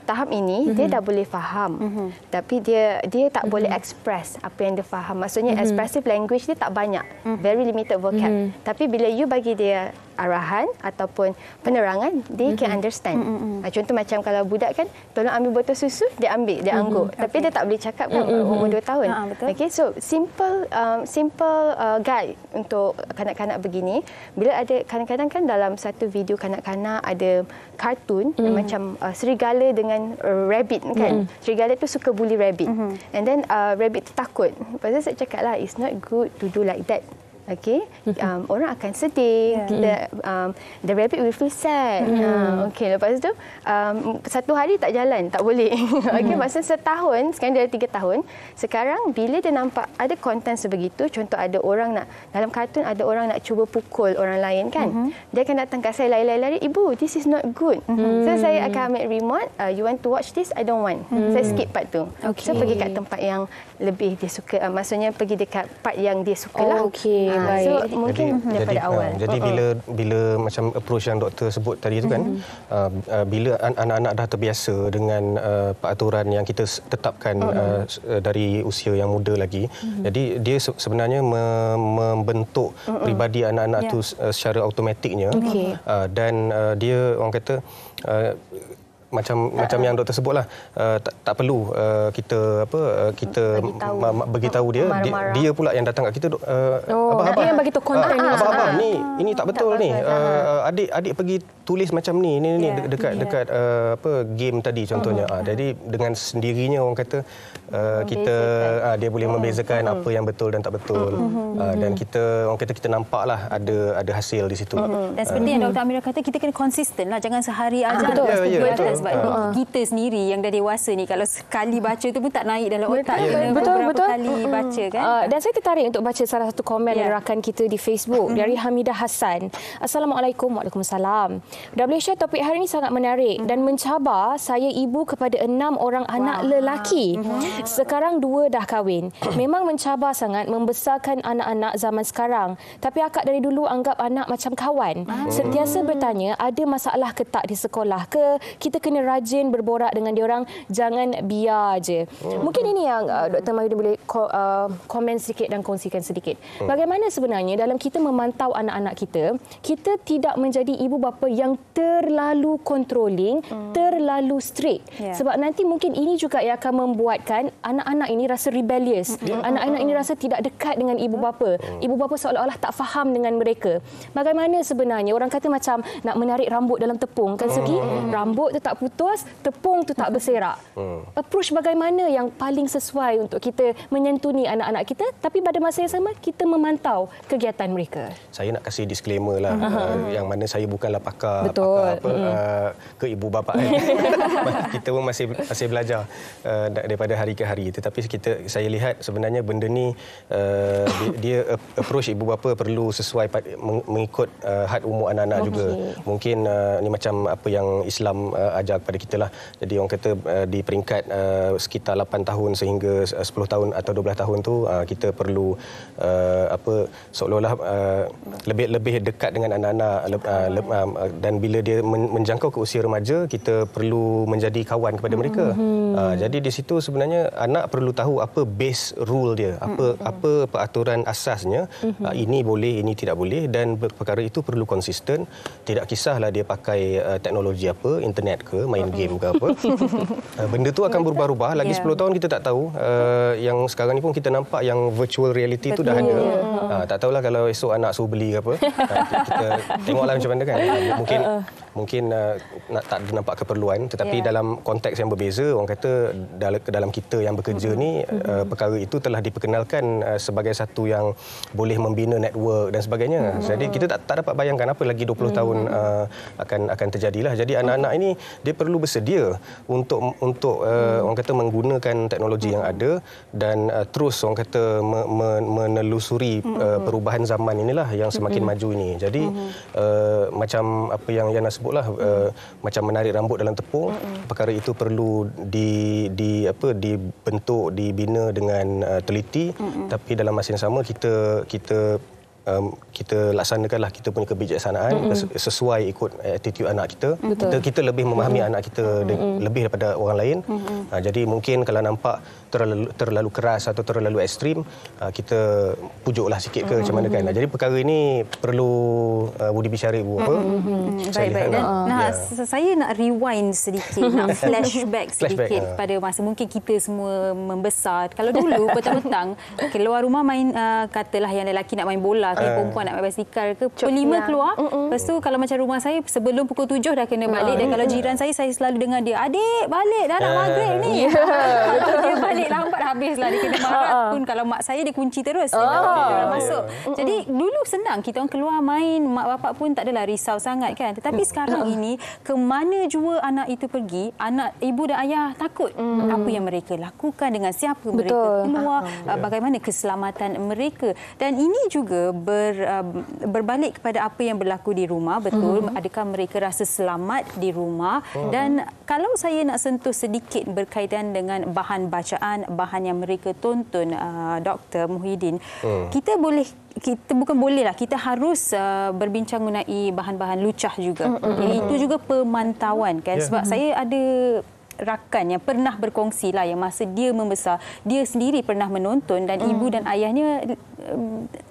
tahap ini dia dah boleh faham. Tapi dia tak boleh express apa yang dia faham. Maksudnya expressive language dia tak banyak. Very limited vocab. Tapi bila you bagi dia arahan ataupun penerangan, dia can understand. Contoh macam kalau budak kan, tolong ambil botol susu, dia ambil, dia angguk. Tapi dia tak boleh cakap kan umur 2 tahun. Okey, so simple guide untuk kanak-kanak begini. Bila ada kadang-kadang kan dalam satu video kanak-kanak ada kartun macam serigala dengan rabbit kan. Serigala tu suka bully rabbit. And then rabbit tu takut. Lepas tu saya cakap lah, it's not good to do like that. okey, orang akan sedih, the rabbit will feel sad. Okey, lepas tu satu hari tak jalan, tak boleh. Okey, masa setahun, sekarang dia dah 3 tahun. Sekarang bila dia nampak ada konten sebegitu, contoh ada orang nak, dalam kartun ada orang nak cuba pukul orang lain kan, dia akan datang kat saya lari-lari, ibu, this is not good. So saya akan ambil remote, you want to watch this, I don't want. Saya skip part tu. So pergi kat tempat yang lebih dia suka, maksudnya pergi dekat part yang dia suka lah. Okey, baik. So mungkin daripada awal. Jadi bila macam approach yang doktor sebut tadi tu kan, bila anak-anak dah terbiasa dengan peraturan yang kita tetapkan dari usia yang muda lagi, jadi dia sebenarnya membentuk peribadi anak-anak tu secara automatiknya, dan dia orang kata macam yang doktor sebutlah, tak perlu kita beritahu dia, dia pula yang datang kat kita, abang-abang dia yang bagi tahu konten ni, abang-abang ini tak betul ni, adik pergi tulis macam ni dekat game tadi contohnya. Jadi dengan sendirinya orang kata dia boleh membezakan apa yang betul dan tak betul, dan kita orang kata kita nampaklah ada hasil di situ. Dan seperti yang Dr. Amira kata, kita kena konsisten lah, jangan sehari aja. Betul. Sebab kita sendiri yang dah dewasa ni, kalau sekali baca tu pun tak naik dalam otak. Beberapa kali baca kan. Dan saya tertarik untuk baca salah satu komen dari rakan kita di Facebook, dari Hamidah Hassan. Assalamualaikum. Waalaikumsalam. Dah boleh share topik hari ini sangat menarik dan mencabar. Saya ibu kepada 6 orang anak lelaki. Sekarang 2 dah kahwin. Memang mencabar sangat membesarkan anak-anak zaman sekarang. Tapi akak dari dulu anggap anak macam kawan. Sentiasa bertanya, ada masalah ke tak di sekolah ke? Kita kena rajin berborak dengan diorang, jangan biar je. Mungkin ini yang Dr. Mahyudin boleh komen sedikit dan kongsikan sedikit. Bagaimana sebenarnya dalam kita memantau anak-anak kita, kita tidak menjadi ibu bapa yang terlalu controlling, terlalu strict. Sebab nanti mungkin ini juga yang akan membuatkan anak-anak ini rasa rebellious. Anak-anak ini rasa tidak dekat dengan ibu bapa. Ibu bapa seolah-olah tak faham dengan mereka. Bagaimana sebenarnya, orang kata macam nak menarik rambut dalam tepung kan Sugi? Rambut tu tak putus, tepung tu tak berserak. Approach bagaimana yang paling sesuai untuk kita menyentuni anak-anak kita, tapi pada masa yang sama kita memantau kegiatan mereka. Saya nak kasih disclaimer lah, yang mana saya bukanlah pakar ke ibu bapa. Kita pun masih belajar daripada hari ke hari. Tetapi saya lihat sebenarnya benda ni dia approach ibu bapa perlu sesuai mengikut had umur anak-anak juga. Mungkin ni macam apa yang Islam ajar kepada kita lah. Jadi orang kata di peringkat sekitar 8 tahun sehingga 10 tahun atau 12 tahun tu kita perlu seolah-olah lebih dekat dengan anak-anak, dan bila dia menjangkau ke usia remaja, kita perlu menjadi kawan kepada mereka. Jadi di situ sebenarnya anak perlu tahu apa base rule dia, apa peraturan asasnya, ini boleh, ini tidak boleh, dan perkara itu perlu konsisten. Tidak kisahlah dia pakai teknologi apa, internet ke, main game ke apa. Benda tu akan berubah-ubah. Lagi 10 tahun kita tak tahu. Yang sekarang ni pun kita nampak yang virtual reality tu dah ada. Tak tahulah kalau esok anak suruh beli ke apa. Kita tengoklah macam mana kan. Mungkin tak nampak keperluan, tetapi dalam konteks yang berbeza, orang kata dalam kita yang bekerja ni, perkara itu telah diperkenalkan sebagai satu yang boleh membina network dan sebagainya. Jadi kita tak dapat bayangkan apa lagi 20 tahun akan terjadilah. Jadi anak-anak ini dia perlu bersedia untuk orang kata menggunakan teknologi yang ada, dan terus orang kata menelusuri perubahan zaman inilah yang semakin maju ini. Jadi macam apa yang Yana sebutlah, macam menarik rambut dalam tepung, perkara itu perlu dibentuk, dibina dengan teliti, tapi dalam masa yang sama kita laksanakanlah kita punya kebijaksanaan sesuai ikut attitude anak kita. Kita lebih memahami anak kita lebih daripada orang lain. Jadi mungkin kalau nampak terlalu keras atau terlalu ekstrim, kita pujuklah sikit ke macam mana kan. Jadi perkara ini perlu budi bicara ibu bapa. Baik. Saya nak rewind sedikit, nak flashback sedikit pada masa mungkin kita semua membesar. Kalau dulu petang-petang keluar rumah main, katalah yang lelaki nak main bola, perempuan nak main basikal ke, pukul 5 keluar. Lepas tu kalau macam rumah saya sebelum pukul 7 dah kena balik. Dan kalau jiran saya selalu dengar dia, adik balik dah nak maghrib ni. Dia balik Sikit lambat habislah dia kena marah pun. Kalau mak saya dia kunci terus. Dia masuk. Jadi dulu senang kita orang keluar main, mak bapak pun tak adalah risau sangat kan. Tetapi sekarang ini ke mana jua anak itu pergi, anak ibu dan ayah takut apa yang mereka lakukan, dengan siapa mereka keluar, bagaimana keselamatan mereka. Dan ini juga berbalik kepada apa yang berlaku di rumah. Betul, adakah mereka rasa selamat di rumah? Dan kalau saya nak sentuh sedikit berkaitan dengan bahan bacaan, bahan yang mereka tonton, Dr. Muhyiddin, kita harus berbincang mengenai bahan-bahan lucah juga. Itu juga pemantauan kan. Sebab saya ada rakan yang pernah berkongsi lah, yang masa dia membesar, dia sendiri pernah menonton dan ibu dan ayahnya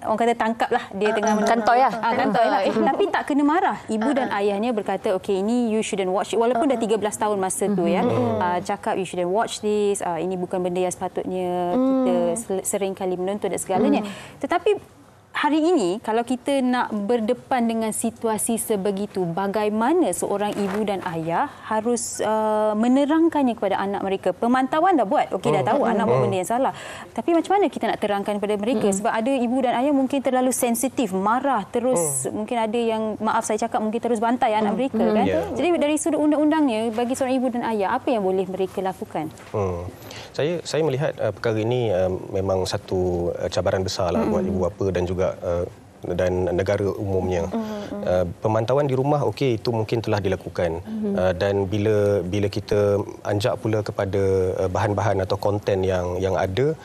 orang kata tangkap lah dia tengah kantoi lah. Kantoi lah. Tapi tak kena marah. Ibu dan ayahnya berkata, okay, ini you shouldn't watch it. Walaupun dah 13 tahun masa tu ya. Cakap you shouldn't watch this. Ini bukan benda yang sepatutnya kita sering kali menonton dan segalanya. Tetapi hari ini, kalau kita nak berdepan dengan situasi sebegitu, bagaimana seorang ibu dan ayah harus menerangkannya kepada anak mereka? Pemantauan dah buat, okey, dah tahu anak buat benda yang salah. Tapi macam mana kita nak terangkan kepada mereka? Sebab ada ibu dan ayah mungkin terlalu sensitif, marah, terus mungkin ada yang, maaf saya cakap, mungkin terus bantai anak mereka. Kan? Jadi dari sudut undang-undangnya, bagi seorang ibu dan ayah, apa yang boleh mereka lakukan? Saya melihat perkara ini memang satu cabaran besar lah buat ibu bapa dan juga dan negara umumnya. Pemantauan di rumah, okey, itu mungkin telah dilakukan. Dan bila kita anjak pula kepada bahan-bahan atau konten yang ada,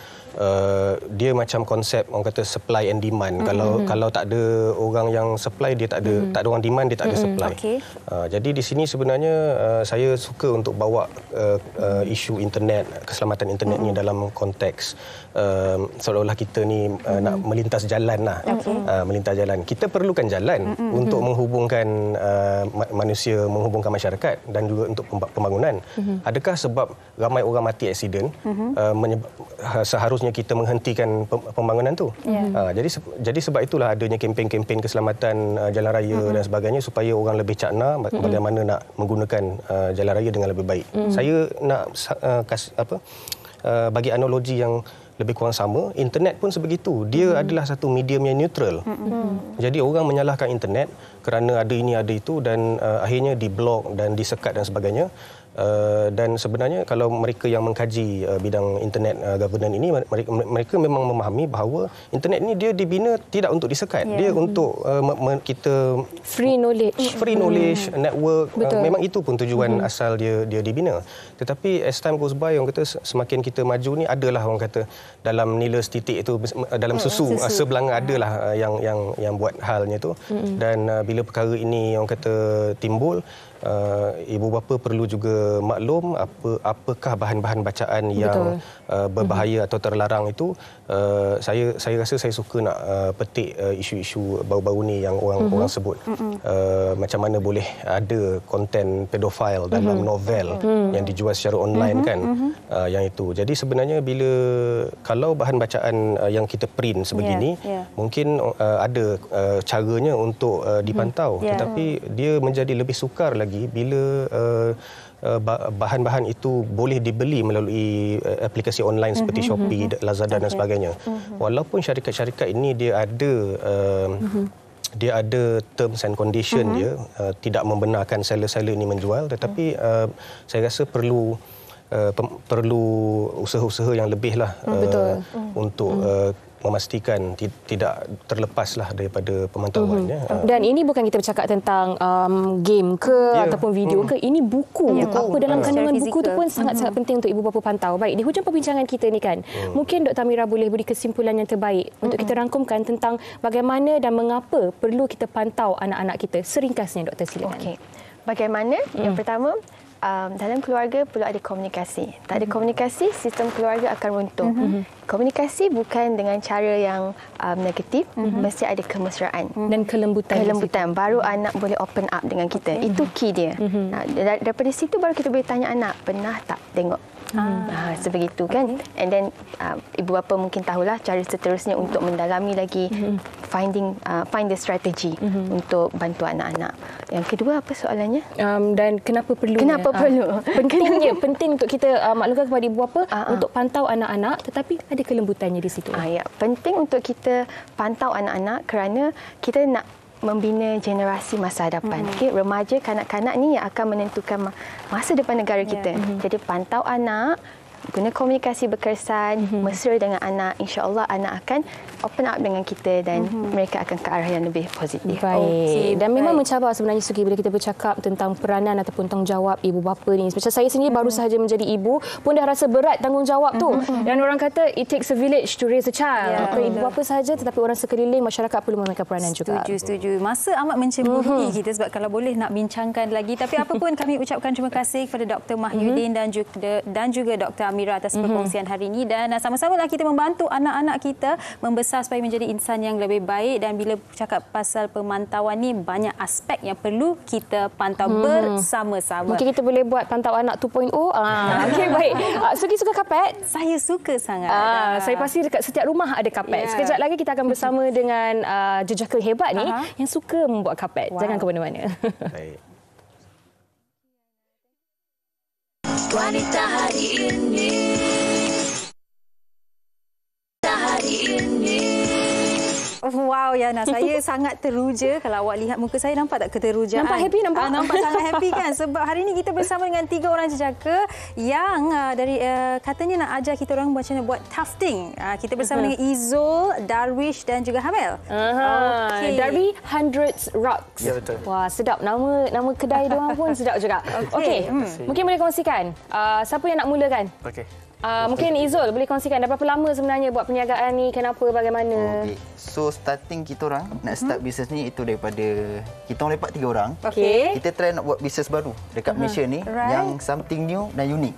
dia macam konsep orang kata supply and demand. Kalau tak ada orang yang supply, dia tak ada orang demand, dia tak ada supply. Jadi di sini sebenarnya saya suka untuk bawa isu internet, keselamatan internet ni dalam konteks seolah-olah kita ni nak melintas jalan lah. Melintas jalan. Kita perlukan jalan untuk menghubungkan manusia, menghubungkan masyarakat dan juga untuk pembangunan. Adakah sebab ramai orang mati aksiden seharusnya kita menghentikan pembangunan tu? Jadi sebab itulah adanya kempen-kempen keselamatan jalan raya dan sebagainya, supaya orang lebih cakna bagaimana nak menggunakan jalan raya dengan lebih baik. Saya nak bagi analogi yang lebih kurang sama. Internet pun sebegitu. Dia adalah satu medium yang neutral. Jadi orang menyalahkan internet kerana ada ini, ada itu, dan akhirnya diblok dan disekat dan sebagainya. Dan sebenarnya kalau mereka yang mengkaji bidang internet governance ini, mereka memang memahami bahawa internet ini dia dibina tidak untuk disekat. Dia untuk kita free knowledge, network. Memang itu pun tujuan asal dia dibina. Tetapi as time goes by, orang kata semakin kita maju ni, adalah orang kata dalam nila setitik itu, dalam susu sebelanga adalah yang buat halnya tu. Dan bila perkara ini orang kata timbul, ibu bapa perlu juga maklum apakah bahan-bahan bacaan yang berbahaya atau terlarang itu. Saya rasa saya suka nak petik isu-isu baru-baru ni yang orang sebut. Macam mana boleh ada konten pedofil dalam novel yang dijual secara online kan. Yang itu. Jadi sebenarnya kalau bahan bacaan yang kita print sebegini, mungkin ada caranya untuk dipantau. Tetapi dia menjadi lebih sukar lagi bila bahan-bahan itu boleh dibeli melalui aplikasi online seperti Shopee, Lazada dan sebagainya. Walaupun syarikat-syarikat ini dia ada terms and condition dia, tidak membenarkan seller-seller ini menjual, tetapi saya rasa perlu usaha-usaha yang lebih lah untuk memastikan tidak terlepaslah daripada pemantauannya. Dan ini bukan kita bercakap tentang game ke ataupun video ke, ini buku. Apa dalam kandungan buku tu pun sangat-sangat penting untuk ibu bapa pantau. Baik, di hujung perbincangan kita ni kan, mungkin Dr. Amira boleh beri kesimpulan yang terbaik untuk kita rangkumkan tentang bagaimana dan mengapa perlu kita pantau anak-anak kita. Seringkasnya, Dr. silakan. Okey. Bagaimana? Yang pertama, dalam keluarga perlu ada komunikasi. Tak ada komunikasi, sistem keluarga akan runtuh. komunikasi bukan dengan cara yang negatif, mesti ada kemesraan dan kelembutan. Baru anak boleh open up dengan kita. Itu key dia. Daripada situ baru kita boleh tanya anak, pernah tak tengok sebegitu kan? And then ibu bapa mungkin tahulah cara seterusnya untuk mendalami lagi, find the strategy untuk bantu anak-anak. Yang kedua apa soalannya? Dan kenapa perlu? Penting untuk kita maklumkan kepada ibu bapa untuk pantau anak-anak, tetapi ada kelembutannya di situ. Ya, penting untuk kita pantau anak-anak kerana kita nak membina generasi masa hadapan. Remaja, kanak-kanak ni yang akan menentukan masa depan negara kita. Jadi pantau anak, guna komunikasi berkesan, mesra dengan anak, insya-Allah anak akan open up dengan kita dan mereka akan ke arah yang lebih positif. Baik. Dan memang mencabar sebenarnya Suki bila kita bercakap tentang peranan ataupun tanggungjawab ibu bapa ni. Macam saya sendiri baru sahaja menjadi ibu pun dah rasa berat tanggungjawab tu. Dan orang kata it takes a village to raise a child. Bukan ibu bapa sahaja tetapi orang sekeliling, masyarakat perlu memainkan peranan juga. Setuju. Masa amat mencemburui kita sebab kalau boleh nak bincangkan lagi. Tapi apa pun kami ucapkan terima kasih kepada Dr. Mahyudin dan juga Dr. Amira atas perkongsian hari ini, dan sama-samalah kita membantu anak-anak kita membesar supaya menjadi insan yang lebih baik. Dan bila bercakap pasal pemantauan ni, banyak aspek yang perlu kita pantau bersama-sama. Mungkin kita boleh buat pantau anak 2.0. Okey, baik. Suki suka kapet? Saya suka sangat. Saya pasti dekat setiap rumah ada kapet. Sekejap lagi kita akan bersama dengan jejaka hebat ni yang suka membuat kapet. Jangan ke mana-mana. Baik. Wanita hari ini. Wow, Yana, saya sangat teruja. Kalau awak lihat muka saya, nampak tak keterujaan? Nampak happy, nampak? Nampak sangat happy kan? Sebab hari ini kita bersama dengan 3 orang jejaka yang katanya nak ajar kita orang macam mana buat tufting. Kita bersama dengan Izul, Darwish dan juga Hamil. Okay. Darwi Hundreds Rocks. Ya, betul. Wah, sedap. Nama kedai diorang pun sedap juga. Okey. Mungkin boleh kongsikan siapa yang nak mulakan? Okey. Mungkin Izul boleh kongsikan dah berapa lama sebenarnya buat perniagaan ni, kenapa, bagaimana? Okay. So starting kita orang nak start bisnes ni itu daripada kita orang lepak 3 orang. Okey. Kita try nak buat bisnes baru dekat Malaysia ni yang something new dan unik.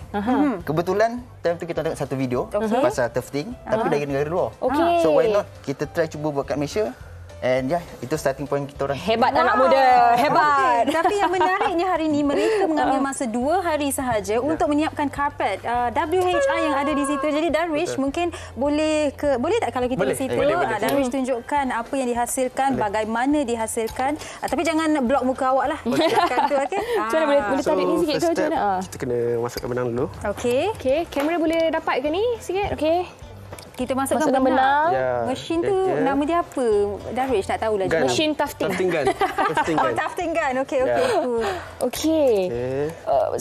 Kebetulan time tu kita tengok satu video pasal tufting tapi dari negara luar. Okey. So why not kita try cuba buat kat Malaysia. And itu starting point kita orang. Hebat anak muda, hebat. Okay. Tapi yang menariknya hari ini mereka mengambil masa 2 hari sahaja untuk menyiapkan karpet WHI yang ada di situ. Jadi Darwish mungkin boleh tak kalau kita di situ Darwish tunjukkan apa yang dihasilkan, bagaimana dihasilkan. Tapi jangan blok muka awak lah. Belakang tu, okey. Macam mana boleh tarik ni sikit ke macam mana? Kita kena masukkan benang dulu. Okey. Kamera boleh dapat ke ni sikit? Okey. Kita masukkan benang. Ya. Mesin tu nama dia apa? Darwish nak tahulah. Mesin tufting. Tufting gun. Tufting gun. Okey. Okey.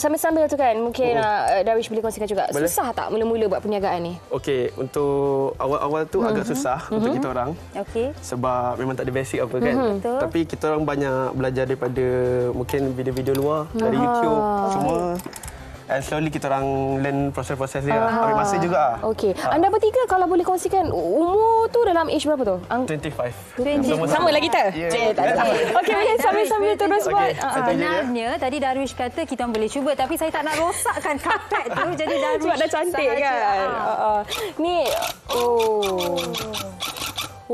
Sambil-sambil tu kan mungkin Darwish boleh kongsikan juga. Boleh. Susah tak mula-mula buat perniagaan ni? Okey, untuk awal-awal tu agak susah untuk kita orang. Okey. Sebab memang tak ada basic apa kan. Betul. Tapi kita orang banyak belajar daripada mungkin video-video luar dari YouTube semua. And slowly kita orang learn proses-proses dia. Ambil masa juga. Okey. Anda bertiga kalau boleh kongsikan umur tu dalam age berapa tu? 25. Sama lagi kita? Tak ada. Okey, sambil-sambil terus buat. Sebenarnya tadi Darwish kata kita boleh cuba tapi saya tak nak rosakkan karpet tu. Jadi Darwish sebab dah cantik kan. Ni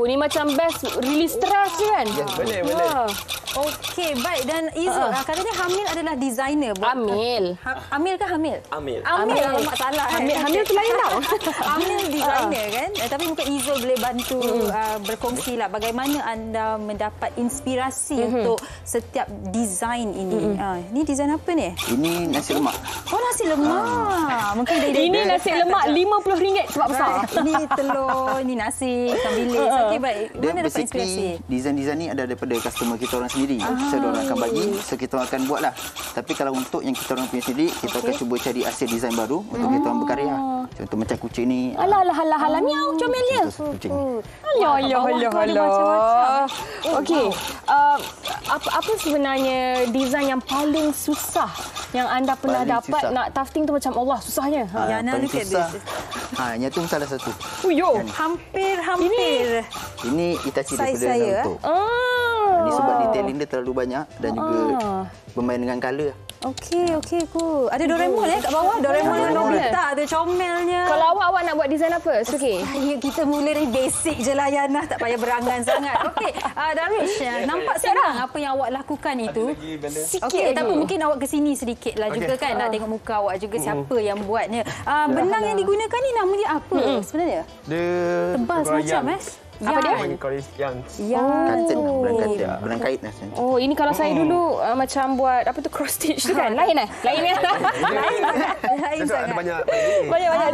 ni macam best release stress je kan? Ya, boleh. Okey, baik. Dan Izul, katanya Hamil adalah designer. Amil. Amil ke Hamil? Amil. Alamak, salah. Hamil tu lain tau. Amil designer kan? Tapi mungkin Izul boleh bantu berkongsi lah bagaimana anda mendapat inspirasi untuk setiap design ini. Ini design apa ni? Ini nasi lemak. Oh, nasi lemak. Mungkin ini nasi lemak RM50 sebab besar. Ini telur, ini nasi, ikan bilis. Okey, baik. Mana dapat inspirasi? Design-design ni ada daripada customer kita orang sendiri. So, diorang akan bagi, so kita orang akan buat lah. Tapi kalau untuk yang kita orang punya sendiri, kita akan cuba cari hasil design baru untuk kita orang berkarya. Contoh macam kucing ni. Alah, miau, comelnya. Kucing. Alah. Okey. Apa sebenarnya design yang paling susah yang anda pernah paling dapat susah. Nak tufting tu macam Allah susahnya? Paling susah. Yang tu salah satu. Hampir. Ini Itachi daripada saya. Naruto. Ini sebab detailing dia terlalu banyak dan juga bermain dengan colour. Okey, cool. Ada Doraemon kat bawah. Doraemon dengan Nobita tu comelnya. Kalau awak nak buat design apa? Suki? Kita mula dari basic je lah, Yana. Tak payah berangan sangat. Okey, Darwish, nampak senang apa yang awak lakukan itu. Okey, tapi mungkin awak ke sini sedikit lah juga kan. Nak tengok muka awak juga siapa yang buatnya. Benang yang digunakan ni nama dia apa sebenarnya? Dia tebal semacam Apa dia? Benang kait lah. Oh, ini kalau saya dulu macam buat apa tu cross stitch tu kan? Lain Lain sangat. banyak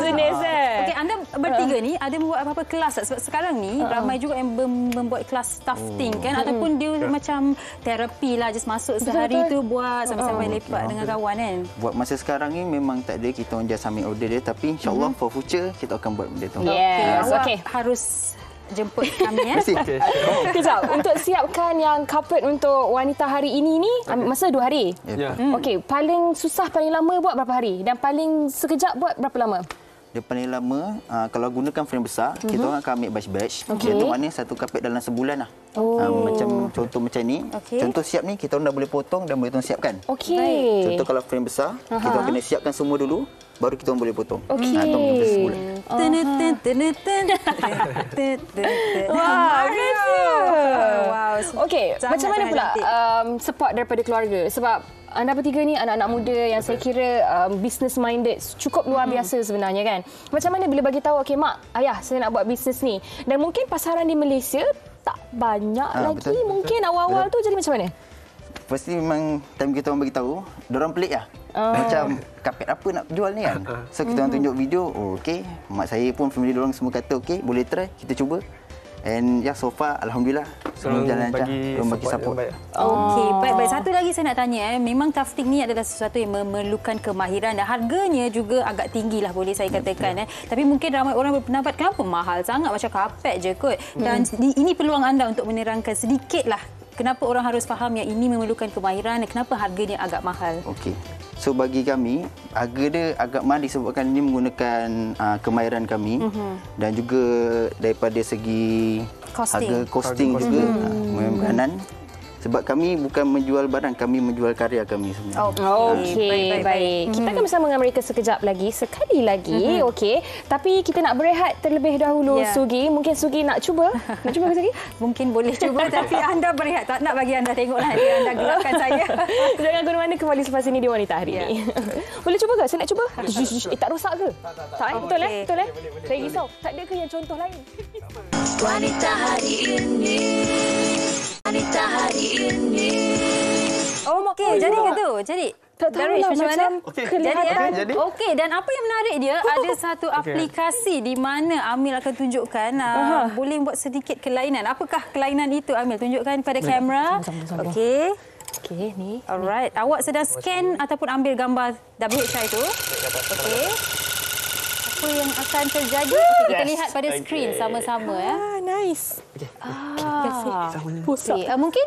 jenis Okey, anda bertiga ni ada membuat apa-apa kelas tak? Sebab sekarang ni ramai juga yang membuat kelas tufting kan, ataupun dia macam terapi lah, just masuk sehari tu buat sampai-sampai lepak dengan kawan kan. Buat masa sekarang ni memang tak ada, kita orang just ambil order dia, tapi insyaAllah for future kita akan buat benda tu. Yes, Awak harus jemput kami ya. Kejap, untuk siapkan yang carpet untuk wanita hari ini ni masa 2 hari. Okey, paling susah paling lama buat berapa hari dan paling sekejap buat berapa lama? Dia paling lama kalau gunakan frame besar, kita orang akan ambil batch-batch. Iaitu maknanya satu carpet dalam sebulan lah. Macam contoh macam ni. Contoh siap ni kita orang dah boleh potong dan boleh siapkan. Okey. Contoh kalau frame besar, kita orang kena siapkan semua dulu, baru kita orang boleh potong. Okey. Itu mungkin sebulan. Wow, okey, macam mana pula support daripada keluarga? Sebab anda bertiga ni anak-anak muda yang saya kira business minded, cukup luar biasa sebenarnya kan. Macam mana bila bagi tahu, okey mak, ayah saya nak buat bisnes ni, dan mungkin pasaran di Malaysia tak banyak lagi. Betul. Mungkin awal-awal tu jadi macam mana? Pasti memang time kita orang bagi tahu, diorang pelik lah. Macam kapet apa nak jual ni kan. So kita orang tunjuk video, okey. Mak saya pun, family diorang semua kata okey, boleh try, kita cuba. And so far alhamdulillah semua jalan lancar. Diorang bagi support. Okey, baik. Satu lagi saya nak tanya Memang tufting ni adalah sesuatu yang memerlukan kemahiran dan harganya juga agak tinggilah boleh saya katakan Tapi mungkin ramai orang berpendapat kenapa mahal sangat macam kapet je kot. Dan ini peluang anda untuk menerangkan sedikitlah kenapa orang harus faham yang ini memerlukan kemahiran dan kenapa harganya agak mahal. Okey. So bagi kami, harga dia agak mahal disebabkan ini menggunakan kemahiran kami dan juga daripada segi harga costing juga makanan. Sebab kami bukan menjual barang, kami menjual karya kami sebenarnya. Okey, baik. Kita akan bersama dengan mereka sekali lagi. Okey. Tapi kita nak berehat terlebih dahulu, Sugi. Mungkin Sugi nak cuba? Nak cuba ke Sugi? Mungkin boleh cuba, tapi anda berehat. Tak nak bagi anda tengoklah, nanti anda gelapkan saya. Jangan ke mana, kembali selepas ini di Wanita Hari ini. Boleh cuba ke? Saya nak cuba. Tak rosak ke? Tak, betul Betul Saya risau. Tak ada ke yang contoh lain? Wanita Hari Ini. Wanita Hari Ini. Okey, jadi ke tu? Jadi Darwish macam mana? Jadi. Okey, dan apa yang menarik dia, ada satu aplikasi di mana Amil akan tunjukkan boleh buat sedikit kelainan. Apakah kelainan itu, Amil? Tunjukkan pada kamera. Okey. Okey, ni. Alright. Awak sedang scan ataupun ambil gambar WHI itu. Okey. Apa yang akan terjadi? Kita lihat pada skrin sama-sama ya. Nice. Mungkin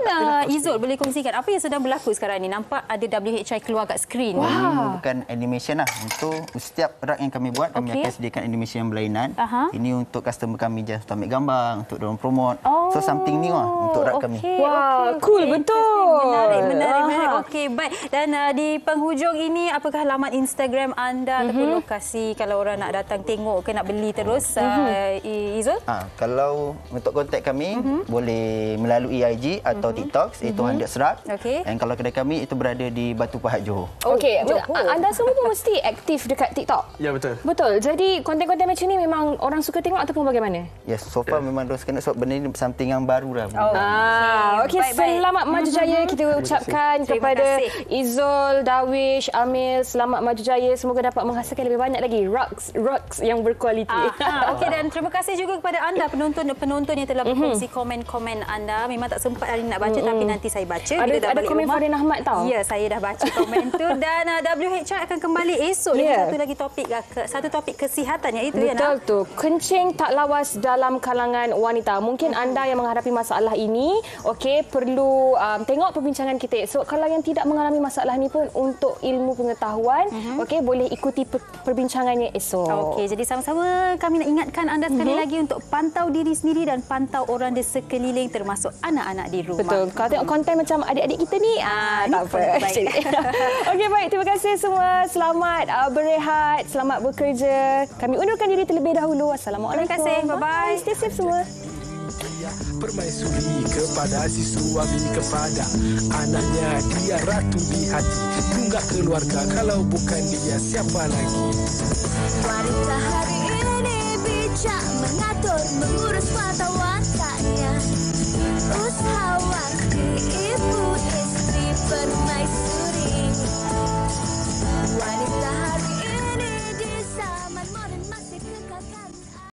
Izul boleh kongsikan apa yang sedang berlaku sekarang ni. Nampak ada WHI keluar kat skrin. Ini bukan animation lah. Untuk setiap rak yang kami buat, kami akan sediakan animation yang berlainan. Ini untuk customer kami je, untuk ambil gambar, untuk diorang promote. So something new lah untuk rak kami. Wah, cool betul. Menarik. Okey, baik. Dan di penghujung ini, apakah laman Instagram anda ataupun lokasi kalau orang nak datang tengok ke nak beli terus, Izul? Kalau untuk kontak kami, boleh melalui IG atau TikTok, iaitu 100 Rak. Dan kalau kedai kami, itu berada di Batu Pahat, Johor. Okey, anda semua pun mesti aktif dekat TikTok? Ya, betul. Betul. Jadi konten-konten macam ni memang orang suka tengok ataupun bagaimana? Yes, so far memang orang suka nak, sebab benda ni something yang baru lah. Okey, selamat maju jaya kita ucapkan kepada Izul, Darwish, Amil. Selamat maju jaya. Semoga dapat menghasilkan lebih banyak lagi rocks yang berkualiti. Okey, dan terima kasih juga kepada anda penonton yang telah berkongsi komen-komen anda. Memang tak sempat hari nak baca, tapi nanti saya baca. Ada komen Farin Ahmad tau. Ya, saya dah baca komen tu. Dan WHI akan kembali esok dengan satu lagi topik, satu topik kesihatan, iaitu betul tu, kencing tak lawas dalam kalangan wanita. Mungkin anda yang menghadapi masalah ini, okey, perlu tengok perbincangan kita. So kalau yang tidak mengalami masalah ni pun, untuk ilmu pengetahuan, okey, boleh ikuti perbincangannya esok. Okey, jadi sama-sama kami nak ingatkan anda sekali lagi untuk pantau diri sendiri dan pantau orang di sekeliling sekeliling termasuk anak-anak di rumah. Betul. Kalau tengok konten macam adik-adik kita ni, tak apa. Okey, baik. Terima kasih semua. Selamat berehat, selamat bekerja. Kami undurkan diri terlebih dahulu. Assalamualaikum. Terima kasih. Bye-bye. Stay safe semua. Permaisuri kepada si suami, kepada anaknya, dia ratu di hati. Tunggak keluarga, kalau bukan dia siapa lagi? Wanita hari ini bijak mengatur, mengurus mata wataknya. Usaha